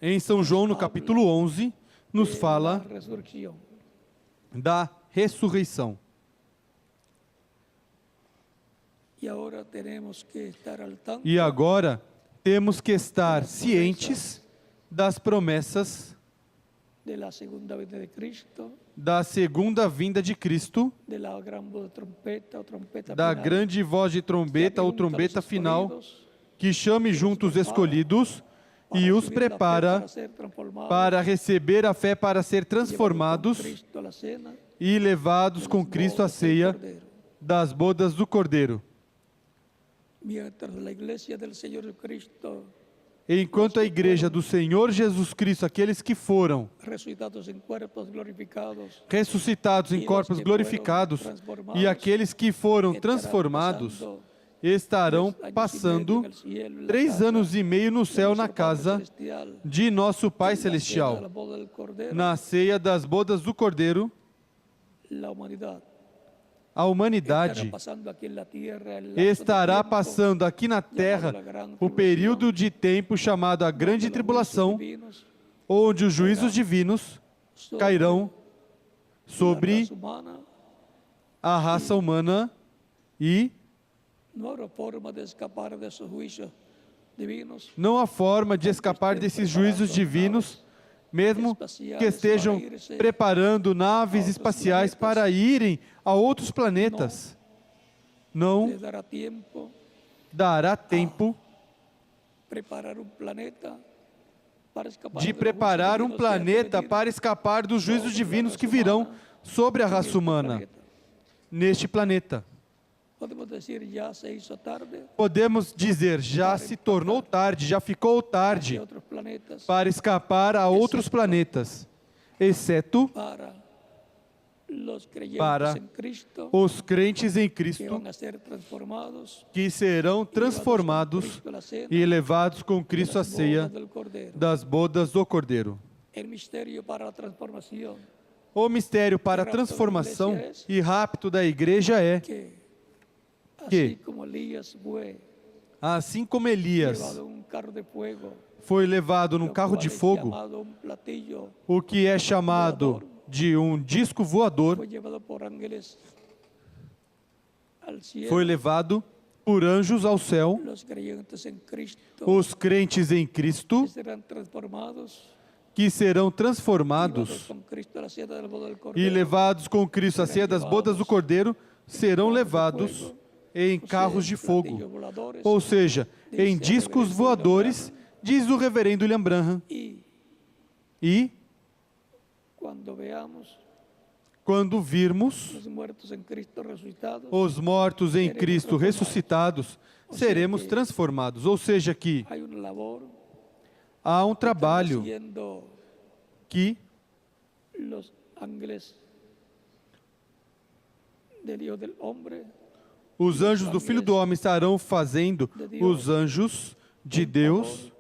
Speaker 3: em São João no capítulo 11 nos
Speaker 2: de
Speaker 3: fala
Speaker 2: la resurrección.
Speaker 3: da ressurreição.
Speaker 2: Y ahora tenemos que estar al tanto
Speaker 3: E agora temos que estar cientes das promessas
Speaker 2: de la segunda venida de Cristo,
Speaker 3: da segunda vinda de Cristo,
Speaker 2: de la gran voz de trompeta o trompeta
Speaker 3: da
Speaker 2: final,
Speaker 3: grande voz de
Speaker 2: que
Speaker 3: trombeta ou
Speaker 2: apunta a los
Speaker 3: trombeta final,
Speaker 2: escolhidos
Speaker 3: que chame juntos os escolhidos
Speaker 2: para
Speaker 3: e os
Speaker 2: recibir la fe
Speaker 3: prepara
Speaker 2: para ser transformados,
Speaker 3: para receber a fé para ser
Speaker 2: llevados con
Speaker 3: transformados
Speaker 2: Cristo a la cena
Speaker 3: e levados com Cristo à ceia das bodas do Cordeiro.
Speaker 2: mientras la iglesia del Señor Jesucristo,
Speaker 3: Enquanto a igreja do Senhor Jesus Cristo, aqueles que foram
Speaker 2: resucitados en cuerpos glorificados,
Speaker 3: ressuscitados em corpos glorificados e aqueles que foram transformados estarão passando 3 anos e meio no céu na casa de nosso Pai Celestial, na ceia das bodas do Cordeiro.
Speaker 2: la humanidad
Speaker 3: A humanidade estará passando aqui na terra o período de tempo chamado a Grande Tribulação, onde os juízos divinos cairão sobre a raça humana e
Speaker 2: no habrá forma de escapar de esos juicios divinos.
Speaker 3: não há forma de escapar desses juízos divinos, mesmo que estejam preparando naves espaciais para irem a outros planetas. Não
Speaker 2: Les dará tiempo
Speaker 3: dará tempo
Speaker 2: preparar un planeta para escapar
Speaker 3: de
Speaker 2: los
Speaker 3: preparar
Speaker 2: juicios
Speaker 3: um
Speaker 2: divinos que han
Speaker 3: planeta
Speaker 2: venido
Speaker 3: para escapar dos juízos divinos que virão sobre a raça humana neste planeta.
Speaker 2: Podemos decir, ya se hizo tarde
Speaker 3: Podemos dizer, já se tornou tarde, já ficou
Speaker 2: de
Speaker 3: tarde
Speaker 2: otros planetas
Speaker 3: para escapar a outros planetas, exceto
Speaker 2: para los creyentes
Speaker 3: para
Speaker 2: en Cristo
Speaker 3: os crentes em
Speaker 2: que
Speaker 3: Cristo,
Speaker 2: van a ser transformados
Speaker 3: que serão transformados e levados com Cristo à ceia
Speaker 2: del Cordero.
Speaker 3: das bodas do Cordeiro.
Speaker 2: El misterio para la transformación
Speaker 3: O mistério para a transformação e rapto da igreja é
Speaker 2: que,
Speaker 3: Que,
Speaker 2: así como Elías fue
Speaker 3: assim como Elias
Speaker 2: llevado en un carro de fuego,
Speaker 3: foi levado num
Speaker 2: lo
Speaker 3: carro
Speaker 2: cual
Speaker 3: de
Speaker 2: es
Speaker 3: fogo,
Speaker 2: llamado un platillo,
Speaker 3: o que é chamado de um disco voador,
Speaker 2: fue llevado por ángeles al cielo.
Speaker 3: foi levado por anjos ao céu.
Speaker 2: Los creyentes en Cristo
Speaker 3: Os crentes em Cristo,
Speaker 2: serán transformados
Speaker 3: que serão
Speaker 2: llevados
Speaker 3: transformados
Speaker 2: con Cristo a la sierra del boda del
Speaker 3: e
Speaker 2: Cordero,
Speaker 3: levados com Cristo à ceia das bodas do Cordeiro, serão levados em carros de fogo,
Speaker 2: platillos voladores,
Speaker 3: ou seja, em discos voadores, diz o reverendo William Branham.
Speaker 2: y
Speaker 3: E,
Speaker 2: cuando veamos
Speaker 3: quando virmos
Speaker 2: los muertos en Cristo resucitados,
Speaker 3: os mortos em Cristo ressuscitados, seremos transformados. Ou seja, que
Speaker 2: hay una labor
Speaker 3: há um trabalho
Speaker 2: haciendo
Speaker 3: que
Speaker 2: los ángeles del Hijo del Hombre
Speaker 3: os anjos do Filho do Homem estarão fazendo, os anjos de Deus,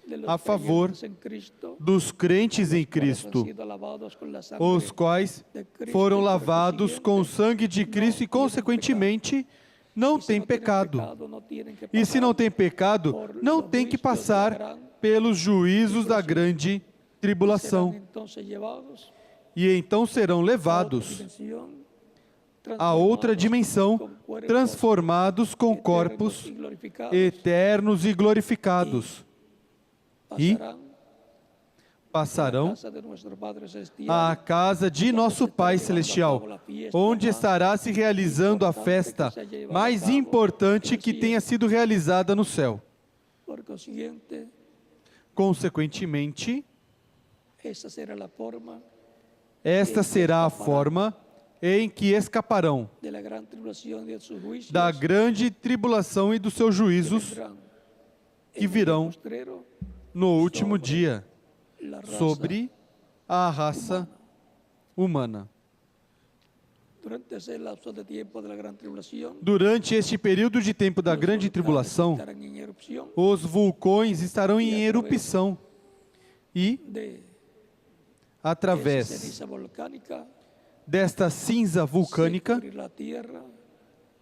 Speaker 2: de los
Speaker 3: a favor
Speaker 2: creyentes en Cristo,
Speaker 3: dos crentes em
Speaker 2: cuales han
Speaker 3: Cristo,
Speaker 2: sido lavados con la sangre
Speaker 3: os quais
Speaker 2: de Cristo,
Speaker 3: foram
Speaker 2: y por
Speaker 3: lavados com o
Speaker 2: consiguiente,
Speaker 3: sangue de Cristo e, consequentemente, não
Speaker 2: y si
Speaker 3: têm
Speaker 2: no tienen
Speaker 3: pecado.
Speaker 2: no tienen que
Speaker 3: E se não
Speaker 2: pasar
Speaker 3: tem pecado, não tem que passar pelos juízos da grande
Speaker 2: serán
Speaker 3: tribulação.
Speaker 2: entonces llevados
Speaker 3: E então serão
Speaker 2: a otra
Speaker 3: levados
Speaker 2: dimensión,
Speaker 3: a outra
Speaker 2: transformados
Speaker 3: dimensão,
Speaker 2: con cuerpos
Speaker 3: transformados com
Speaker 2: eternos
Speaker 3: corpos
Speaker 2: y glorificados,
Speaker 3: eternos e glorificados. E
Speaker 2: pasarán
Speaker 3: passarão
Speaker 2: a casa de nuestro Padre Celestial,
Speaker 3: à casa de nosso Pai Celestial, onde estará se realizando a festa mais importante que tenha sido realizada no céu.
Speaker 2: por consiguiente,
Speaker 3: Consequentemente,
Speaker 2: esa será la forma
Speaker 3: esta será a forma em que escaparão
Speaker 2: de la gran tribulación y de sus juicios
Speaker 3: da grande tribulação e dos seus juízos
Speaker 2: vendrán
Speaker 3: que
Speaker 2: en el
Speaker 3: virão
Speaker 2: postrero
Speaker 3: no último dia
Speaker 2: la raza.
Speaker 3: sobre a raça humana.
Speaker 2: Durante ese lapso de tiempo de la gran tribulación,
Speaker 3: Durante este período de tempo da grande tribulação,
Speaker 2: estarán en erupción
Speaker 3: os vulcões estarão em erupção e,
Speaker 2: de esa
Speaker 3: através
Speaker 2: ceniza volcánica,
Speaker 3: desta cinza
Speaker 2: se
Speaker 3: vulcânica,
Speaker 2: cubrirá la tierra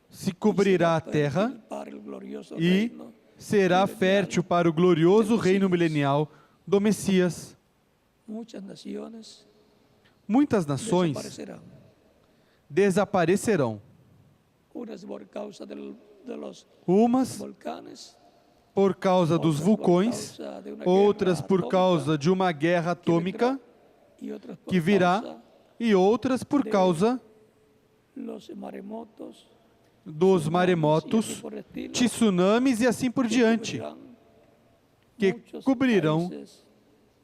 Speaker 3: se cobrirá a terra
Speaker 2: fértil para el glorioso
Speaker 3: e
Speaker 2: reino
Speaker 3: será fértil para o glorioso reino milenial do Messias.
Speaker 2: Muchas naciones
Speaker 3: Muitas nações
Speaker 2: desaparecerán,
Speaker 3: desaparecerão,
Speaker 2: unas por causa de los
Speaker 3: umas
Speaker 2: volcanes,
Speaker 3: por causa dos
Speaker 2: otras
Speaker 3: vulcões,
Speaker 2: por causa de una
Speaker 3: outras
Speaker 2: guerra
Speaker 3: por
Speaker 2: atómica
Speaker 3: causa de uma guerra atômica
Speaker 2: y otras por
Speaker 3: que virá,
Speaker 2: causa
Speaker 3: e outras por causa
Speaker 2: los maremotos,
Speaker 3: dos maremotos,
Speaker 2: por estilo,
Speaker 3: tsunamis e assim por diante, que
Speaker 2: muchos
Speaker 3: cobrirão
Speaker 2: países,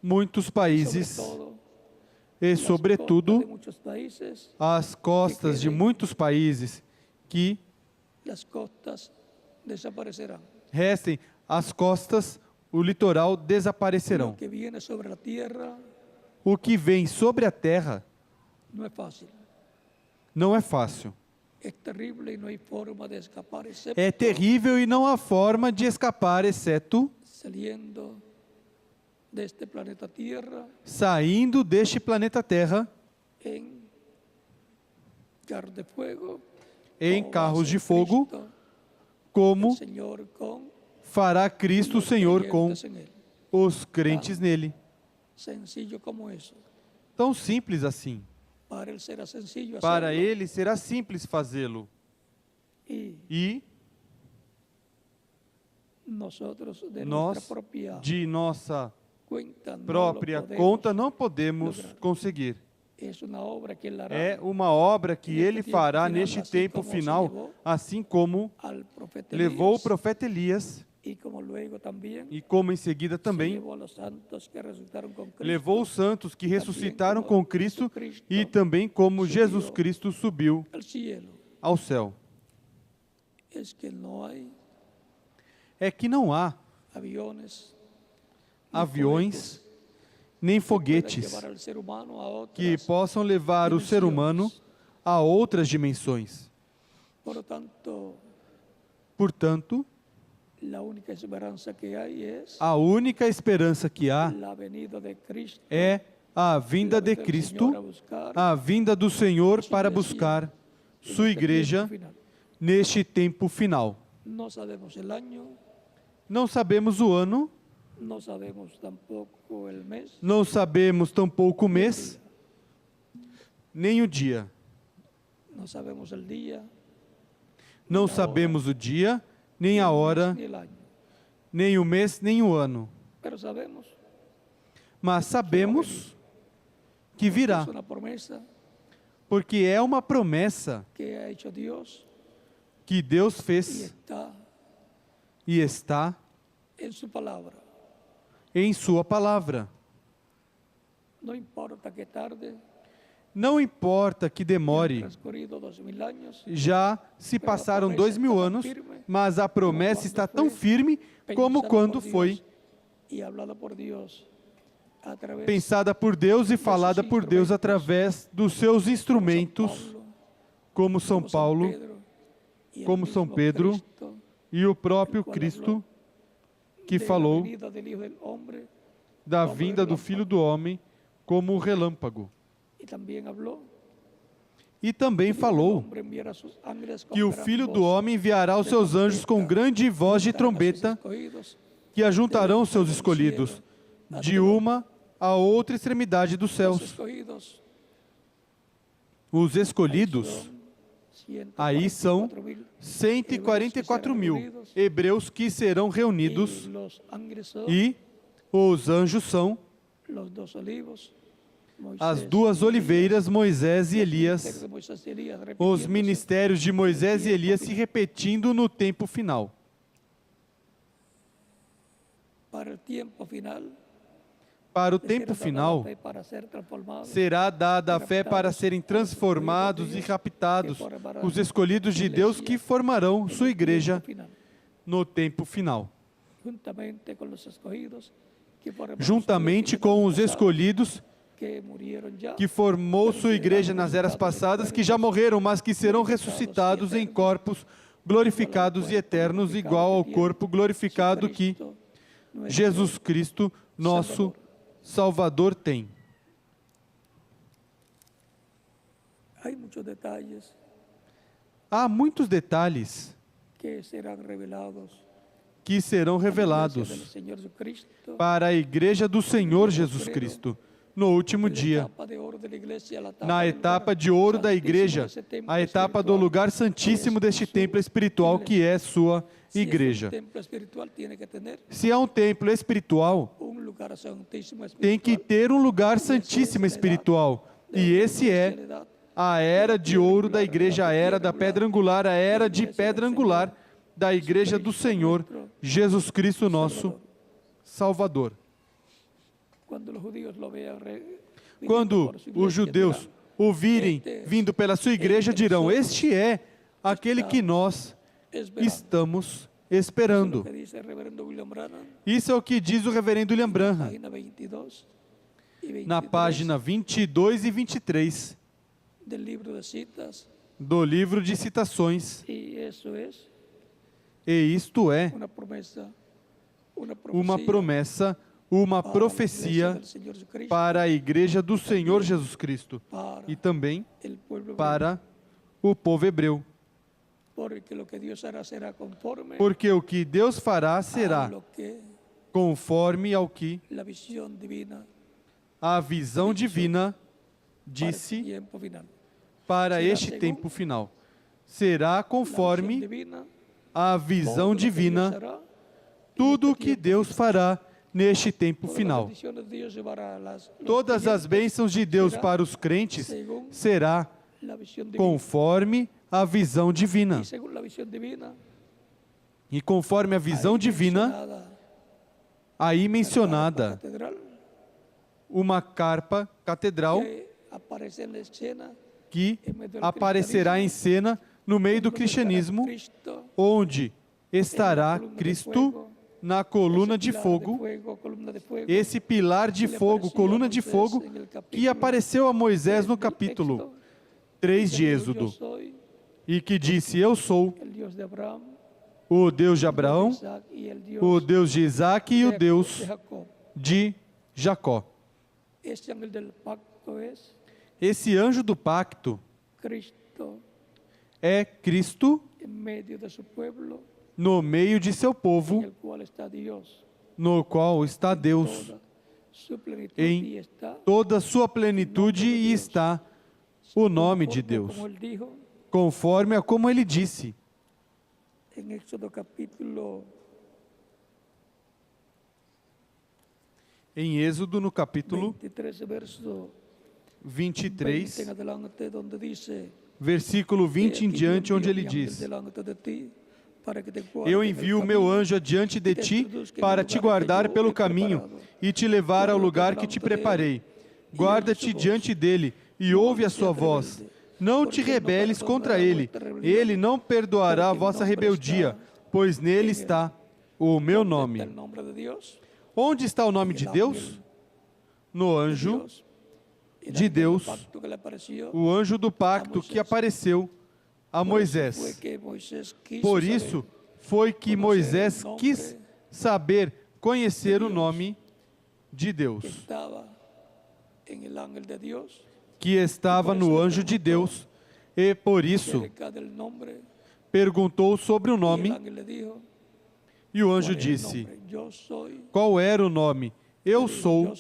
Speaker 3: muitos países
Speaker 2: sobre
Speaker 3: e,
Speaker 2: las
Speaker 3: sobretudo,
Speaker 2: costas de muchos países,
Speaker 3: as costas de muitos países, que
Speaker 2: las costas desaparecerán.
Speaker 3: restem as costas, o litoral desaparecerão.
Speaker 2: Lo que viene sobre la tierra
Speaker 3: O que vem sobre a terra
Speaker 2: no es fácil,
Speaker 3: não é fácil.
Speaker 2: es terrible y no hay forma de escapar, excepto
Speaker 3: É terrível e não há forma de escapar, exceto
Speaker 2: saliendo de este planeta Tierra
Speaker 3: saindo deste planeta Terra
Speaker 2: en carros de fuego,
Speaker 3: em
Speaker 2: como
Speaker 3: carros
Speaker 2: hace
Speaker 3: de fogo,
Speaker 2: Cristo,
Speaker 3: como
Speaker 2: el Señor con
Speaker 3: fará Cristo o
Speaker 2: los
Speaker 3: Senhor com
Speaker 2: creyentes en Él.
Speaker 3: os crentes nele.
Speaker 2: Sencillo como eso.
Speaker 3: Tão simples assim.
Speaker 2: Para Él será sencillo
Speaker 3: Para
Speaker 2: hacerlo.
Speaker 3: ele será simples fazê-lo.
Speaker 2: Y
Speaker 3: E
Speaker 2: nosotros de nuestra
Speaker 3: nós,
Speaker 2: propia
Speaker 3: de nossa
Speaker 2: cuenta, no lo
Speaker 3: própria
Speaker 2: podemos
Speaker 3: conta, não podemos
Speaker 2: lograr.
Speaker 3: conseguir.
Speaker 2: Es una obra que Él hará
Speaker 3: É uma obra que
Speaker 2: neste
Speaker 3: ele
Speaker 2: tempo
Speaker 3: fará
Speaker 2: final,
Speaker 3: neste
Speaker 2: assim
Speaker 3: tempo
Speaker 2: como se
Speaker 3: final,
Speaker 2: levou
Speaker 3: assim como
Speaker 2: al profeta
Speaker 3: levou o
Speaker 2: Elías,
Speaker 3: profeta Elias
Speaker 2: y como luego también
Speaker 3: e como em seguida
Speaker 2: se
Speaker 3: também
Speaker 2: llevó a los santos que resucitaron con Cristo,
Speaker 3: levou os santos que ressuscitaram
Speaker 2: como
Speaker 3: com Cristo
Speaker 2: Jesucristo
Speaker 3: e também como
Speaker 2: subiu
Speaker 3: Jesus Cristo subiu
Speaker 2: al cielo.
Speaker 3: ao céu.
Speaker 2: Es que no hay
Speaker 3: É que não há
Speaker 2: aviones, ni
Speaker 3: aviões nem
Speaker 2: foguetes que
Speaker 3: foguetes
Speaker 2: puedan llevar al ser humano a outras
Speaker 3: que possam levar o ser humano a outras dimensões.
Speaker 2: Por lo tanto,
Speaker 3: Portanto,
Speaker 2: La única esperanza que hay es
Speaker 3: A única esperança que há
Speaker 2: la venida de Cristo,
Speaker 3: é a vinda de Cristo, a vinda do Senhor para buscar sua igreja
Speaker 2: final.
Speaker 3: neste tempo final.
Speaker 2: No sabemos el año,
Speaker 3: Não sabemos o ano,
Speaker 2: no sabemos tampoco el mes,
Speaker 3: não sabemos tampouco o mês, nem o dia.
Speaker 2: no sabemos el día,
Speaker 3: Não sabemos o dia, nem a hora,
Speaker 2: ni el año.
Speaker 3: nem o mês, nem o ano.
Speaker 2: Pero sabemos
Speaker 3: Mas sabemos que virá,
Speaker 2: es una promesa
Speaker 3: porque é uma promessa
Speaker 2: que ha hecho Dios
Speaker 3: que Deus
Speaker 2: y
Speaker 3: fez e está
Speaker 2: en su palabra.
Speaker 3: em sua palavra.
Speaker 2: No importa que tarde,
Speaker 3: Não importa que
Speaker 2: han
Speaker 3: demore,
Speaker 2: transcurrido 2000 años,
Speaker 3: já se passaram 2000 anos, mas a promessa está tão firme como quando foi
Speaker 2: y hablada por Dios a través
Speaker 3: pensada por Deus e falada por Deus através dos seus instrumentos, como São Paulo
Speaker 2: y el
Speaker 3: como São
Speaker 2: mismo
Speaker 3: Pedro,
Speaker 2: Cristo,
Speaker 3: e o próprio Cristo, que
Speaker 2: de la
Speaker 3: falou
Speaker 2: venida del Hijo del Hombre,
Speaker 3: da vinda do Filho do Homem como um relâmpago.
Speaker 2: y también habló
Speaker 3: E também falou que o Filho do Homem enviará os seus anjos com grande voz de trombeta, que ajuntarão os seus escolhidos de uma a outra extremidade dos céus. Os escolhidos, aí são 144 mil hebreus que serão reunidos, e os anjos são as duas oliveiras, Moisés e Elias, os ministérios de Moisés e Elias se repetindo no tempo final. Para o tempo final, será dada a fé para serem transformados e raptados os escolhidos de Deus que formarão sua igreja no tempo final. Juntamente com os escolhidos que formou sua igreja nas eras passadas, que já morreram, mas que serão ressuscitados em corpos glorificados e eternos, igual ao corpo glorificado que Jesus Cristo, nosso Salvador, tem. Há muitos detalhes que serão revelados para a igreja do Senhor Jesus Cristo no último dia, na etapa de ouro da igreja, a etapa do lugar santíssimo deste templo espiritual que é sua igreja. Se há um templo espiritual, tem que ter um lugar santíssimo espiritual, e esse é a era de ouro da igreja, a era da pedra angular, a era de pedra angular da igreja do Senhor Jesus Cristo, nosso Salvador. Quando os judeus o virem vindo pela sua igreja, dirão: este é aquele que nós estamos esperando. Isso é o que diz o reverendo William Branham, na página 22 e 23 do livro de citações. E isto é uma promessa, uma profecia para a igreja do Senhor Jesus Cristo e também para o povo hebreu. Porque o que Deus fará será conforme ao que a visão divina disse para este tempo final. Será conforme a visão divina tudo o que Deus fará neste tempo final. Todas as bênçãos de Deus para os crentes será conforme a visão divina. E conforme a visão divina, aí mencionada, uma carpa catedral que aparecerá em cena no meio do cristianismo, onde estará Cristo na coluna de fogo, esse pilar de fogo, coluna de fogo, que apareceu a Moisés no capítulo 3 de Êxodo, e que disse: eu sou o Deus de Abraão,
Speaker 2: Isaac y el Dios
Speaker 3: o Deus de Isaac e o Deus
Speaker 2: de Jacob.
Speaker 3: de Jacó.
Speaker 2: Este ángel del pacto es
Speaker 3: Esse anjo do pacto
Speaker 2: Cristo
Speaker 3: é Cristo
Speaker 2: en medio de su pueblo,
Speaker 3: no meio de seu
Speaker 2: en
Speaker 3: povo,
Speaker 2: el cual está Dios,
Speaker 3: no qual está Deus
Speaker 2: toda su plenitud,
Speaker 3: em
Speaker 2: y está
Speaker 3: toda sua plenitude e está o nome de
Speaker 2: conforme
Speaker 3: Deus,
Speaker 2: como él dijo
Speaker 3: conforme a como ele disse
Speaker 2: en Éxodo capítulo
Speaker 3: em Êxodo, no capítulo
Speaker 2: 23, verso
Speaker 3: 23,
Speaker 2: 20 en adelante, donde dice:
Speaker 3: versículo 20 em diante, onde ele diz: Eu envio o meu anjo adiante de ti para te guardar pelo caminho e te levar ao lugar que te preparei. Guarda-te diante dele e ouve a sua voz. Não te rebeles contra ele. Ele não perdoará a vossa rebeldia, pois nele está o meu nome. Onde está o nome de Deus? No anjo de Deus, o anjo do pacto que apareceu a Moisés. Por isso foi que Moisés quis saber, conhecer o nome de Deus, que estava no anjo de Deus, e por isso perguntou sobre o nome, e o anjo disse: qual era o nome? Eu sou.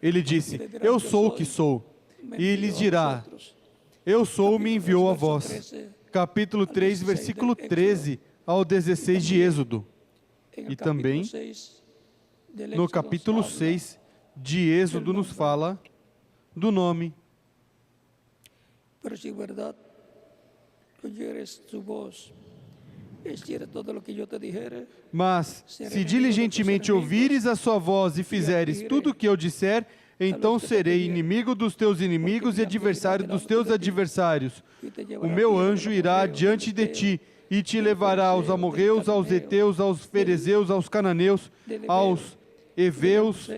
Speaker 3: Ele disse: eu sou o que sou. E lhes dirá: eu sou, me enviou a vós. Capítulo 3, versículo 13 ao 16 de Êxodo. E também no capítulo 6 de Êxodo nos fala do nome.
Speaker 2: Pero si verdad oyeres su voz, hicieres todo lo que yo te dijere,
Speaker 3: Mas, se diligentemente ouvires a sua voz e fizeres tudo o que eu disser, então serei inimigo dos teus inimigos e adversário dos teus adversários. O meu anjo irá adiante de ti e te levará aos amorreus, aos heteus, aos ferezeus, aos cananeus, aos heveus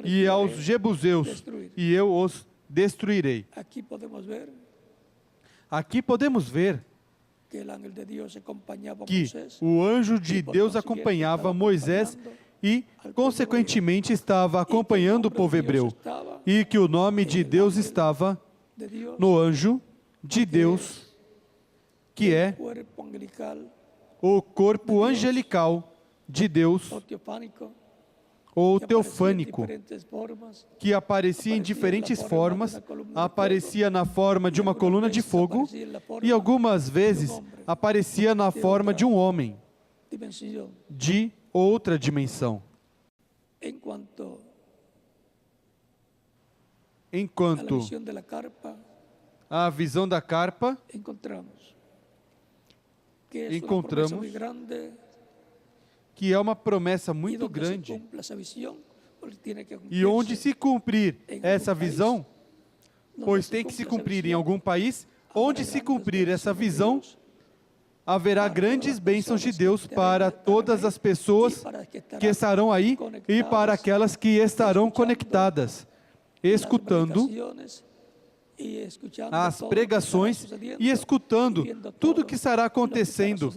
Speaker 3: e aos jebuseus, e eu os destruirei.
Speaker 2: aquí podemos ver
Speaker 3: Aqui podemos ver
Speaker 2: que el ángel de Dios acompañaba a
Speaker 3: que
Speaker 2: Moisés
Speaker 3: o anjo de Deus acompanhava Moisés e, consequentemente, estava acompanhando o povo hebreu, e que o nome de Deus estava
Speaker 2: de Dios,
Speaker 3: no anjo de Deus, que é
Speaker 2: cuerpo angelical
Speaker 3: o corpo angelical de Deus,
Speaker 2: o teofánico,
Speaker 3: ou
Speaker 2: que aparecía en
Speaker 3: teofânico,
Speaker 2: diferentes formas,
Speaker 3: que aparecia em diferentes formas, aparecia na forma de uma coluna de fogo e algumas vezes aparecia na forma de um homem,
Speaker 2: dimensión.
Speaker 3: de outra dimensão.
Speaker 2: En cuanto a la
Speaker 3: Enquanto
Speaker 2: visión de la carpa,
Speaker 3: a visão da carpa,
Speaker 2: encontramos que es
Speaker 3: Encontramos
Speaker 2: una promesa muy grande,
Speaker 3: que é uma promessa
Speaker 2: y
Speaker 3: muito
Speaker 2: donde se
Speaker 3: grande,
Speaker 2: cumpla esa visión, pues tiene que
Speaker 3: e onde
Speaker 2: cumplirse.
Speaker 3: se cumprir essa visão,
Speaker 2: Donde
Speaker 3: pois
Speaker 2: se
Speaker 3: tem que se
Speaker 2: cumpla esa
Speaker 3: cumprir em
Speaker 2: visión,
Speaker 3: algum país,
Speaker 2: habrá
Speaker 3: onde se
Speaker 2: grandes
Speaker 3: cumprir essa
Speaker 2: bendiciones de
Speaker 3: visão,
Speaker 2: Dios
Speaker 3: haverá grandes bênçãos de Deus para todas as pessoas que estarão aí e para aquelas que estarão conectadas, escutando as pregações e escutando tudo o que estará acontecendo,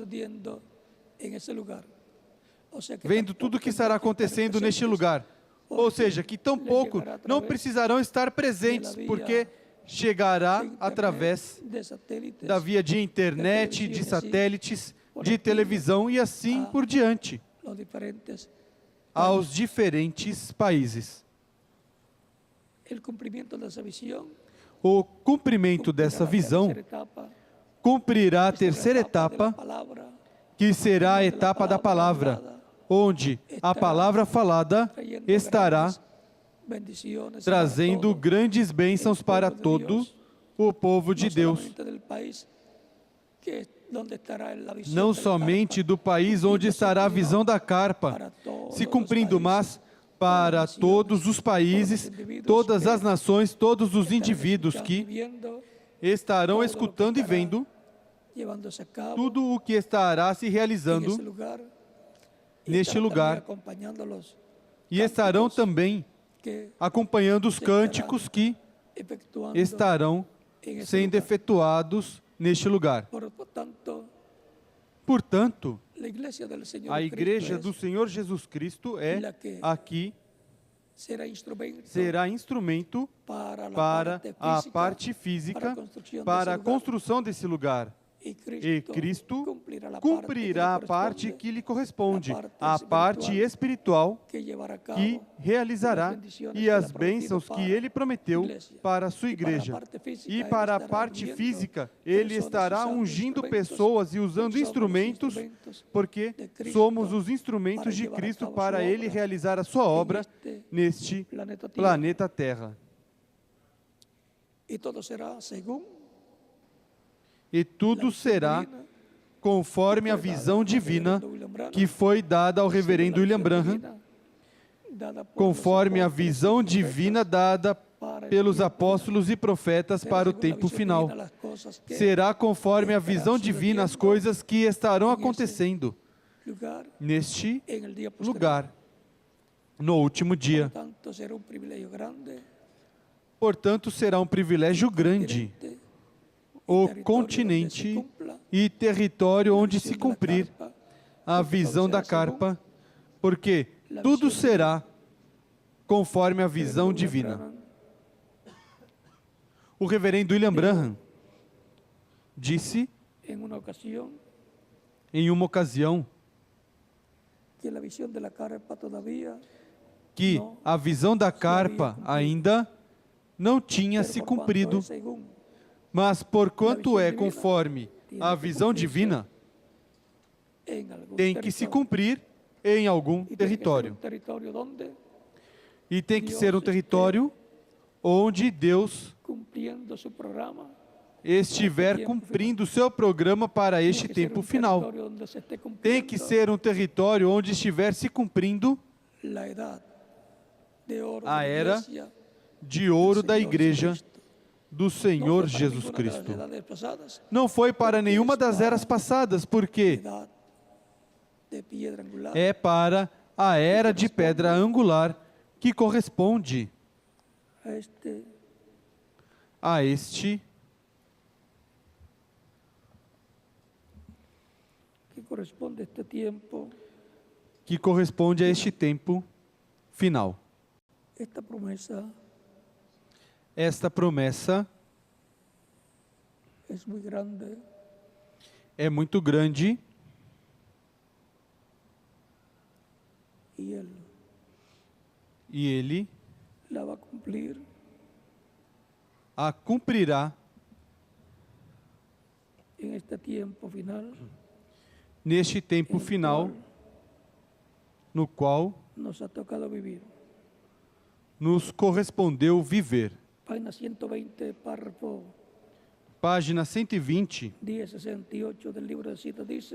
Speaker 3: vendo tudo o que estará acontecendo neste lugar. Ou seja, que tampouco não precisarão estar presentes, porque chegará através da via de internet, de satélites, de televisão e assim por diante, aos diferentes países. O cumprimento dessa visão cumprirá a terceira etapa, que será a etapa da palavra, onde a palavra falada estará trazendo grandes bênçãos para todo o povo de Deus, não somente do país onde estará a visão da carpa se cumprindo, mas para todos os países, todas as nações, todos os indivíduos que estarão escutando e vendo tudo o que estará se realizando neste lugar, e estarão também acompanhando os cânticos que estarão sendo efetuados neste lugar. Portanto,
Speaker 2: la iglesia del Señor
Speaker 3: a
Speaker 2: Cristo
Speaker 3: igreja
Speaker 2: es
Speaker 3: do Senhor Jesus Cristo é aqui,
Speaker 2: será instrumento
Speaker 3: será instrumento
Speaker 2: para
Speaker 3: para a parte
Speaker 2: física,
Speaker 3: física, para a construção desse lugar. E Cristo cumprirá a parte que lhe corresponde, a parte espiritual que realizará e as bênçãos que ele prometeu para a sua igreja. E para a parte física, ele estará ungindo pessoas e usando instrumentos, porque somos os instrumentos de Cristo para ele realizar a sua obra neste planeta Terra.
Speaker 2: E todo será segundo
Speaker 3: E tudo será conforme a visão divina que foi dada ao reverendo William Branham, conforme a visão divina dada pelos apóstolos e profetas para o tempo final. Será conforme a visão divina as coisas que estarão acontecendo neste lugar, no último dia. Portanto, será um privilégio grande o continente e território onde se cumprir a visão da carpa, porque tudo será conforme a visão divina. O reverendo William Branham disse em uma ocasião que a visão da carpa ainda não tinha se cumprido, mas porquanto é conforme a visão divina, tem que se cumprir em algum território. E tem que ser um território onde Deus estiver cumprindo o seu programa para este tempo final. Tem que ser um território onde estiver se cumprindo a era de ouro da igreja do Senhor Jesus Cristo. Não foi para nenhuma das eras passadas, porque é para a era de pedra angular que corresponde a este tempo final. Esta promessa é muito grande e ele a cumprirá neste tempo final no qual nos correspondeu viver. Página 120,
Speaker 2: 1068 do livro de citas diz: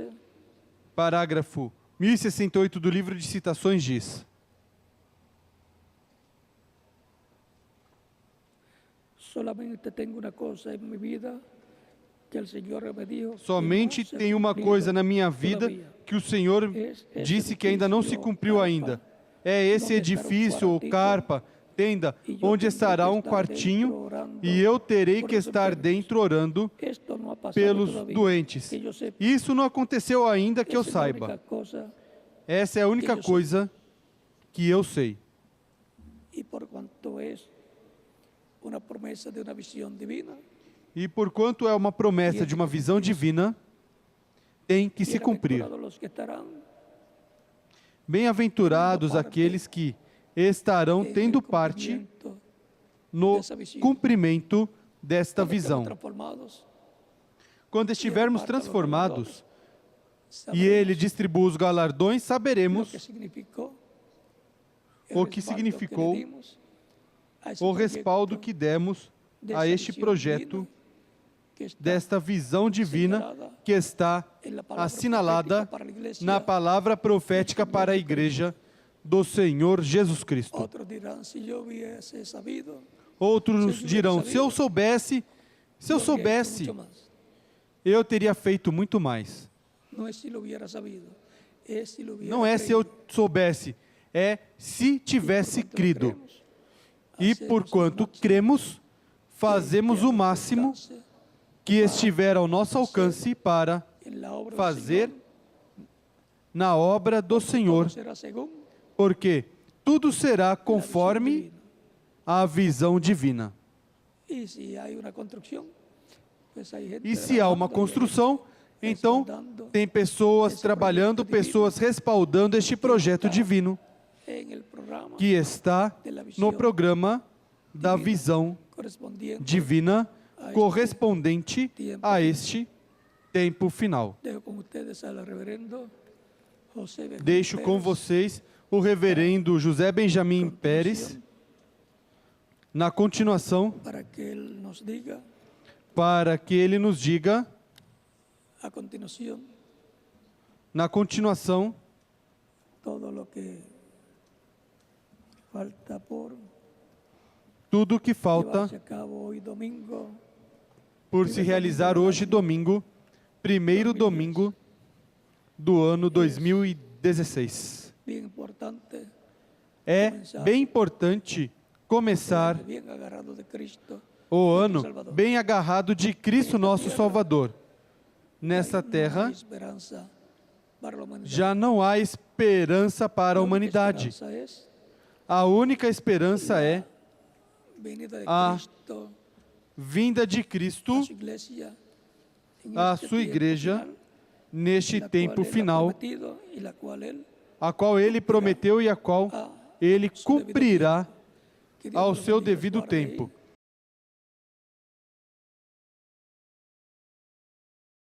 Speaker 3: parágrafo 1068 do livro de citações diz:
Speaker 2: somente tenho uma coisa em minha vida que o Senhor me disse.
Speaker 3: Somente tem uma coisa na minha vida que o Senhor disse que ainda não se cumpriu ainda. É esse edifício ou carpa, tenda, onde estará um quartinho, e eu terei que estar dentro orando pelos doentes. Isso não aconteceu ainda que eu saiba. Essa é a única coisa que eu sei.
Speaker 2: E por quanto é uma promessa de uma visão divina,
Speaker 3: e porquanto é uma promessa de uma visão divina, tem que se cumprir. Bem-aventurados aqueles que estarão tendo parte no cumprimento desta visão. Quando estivermos transformados e Ele distribui os galardões, saberemos o que significou o respaldo que demos a este projeto, desta visão divina que está assinalada na palavra profética para a igreja do Senhor Jesus Cristo. Outros dirão, se eu soubesse, eu teria feito muito mais. Não é se eu soubesse, é se tivesse crido. E porquanto cremos, fazemos o máximo que estiver ao nosso alcance para fazer na obra do Senhor, porque tudo será conforme a visão divina. E se há uma construção, então tem pessoas trabalhando, pessoas respaldando este projeto divino que está no programa da visão divina correspondente a este tempo final. Deixo com vocês o reverendo José Benjamin Pérez, na continuação, para que ele nos diga, na continuação, tudo o que falta por se realizar hoje, domingo, primeiro domingo do ano 2016. É bem importante começar o ano bem agarrado de Cristo nosso Salvador. Nessa terra já não há esperança para a humanidade. A única esperança é a vinda de Cristo à sua igreja neste tempo final, a qual Ele prometeu e a qual Ele cumprirá ao seu devido tempo.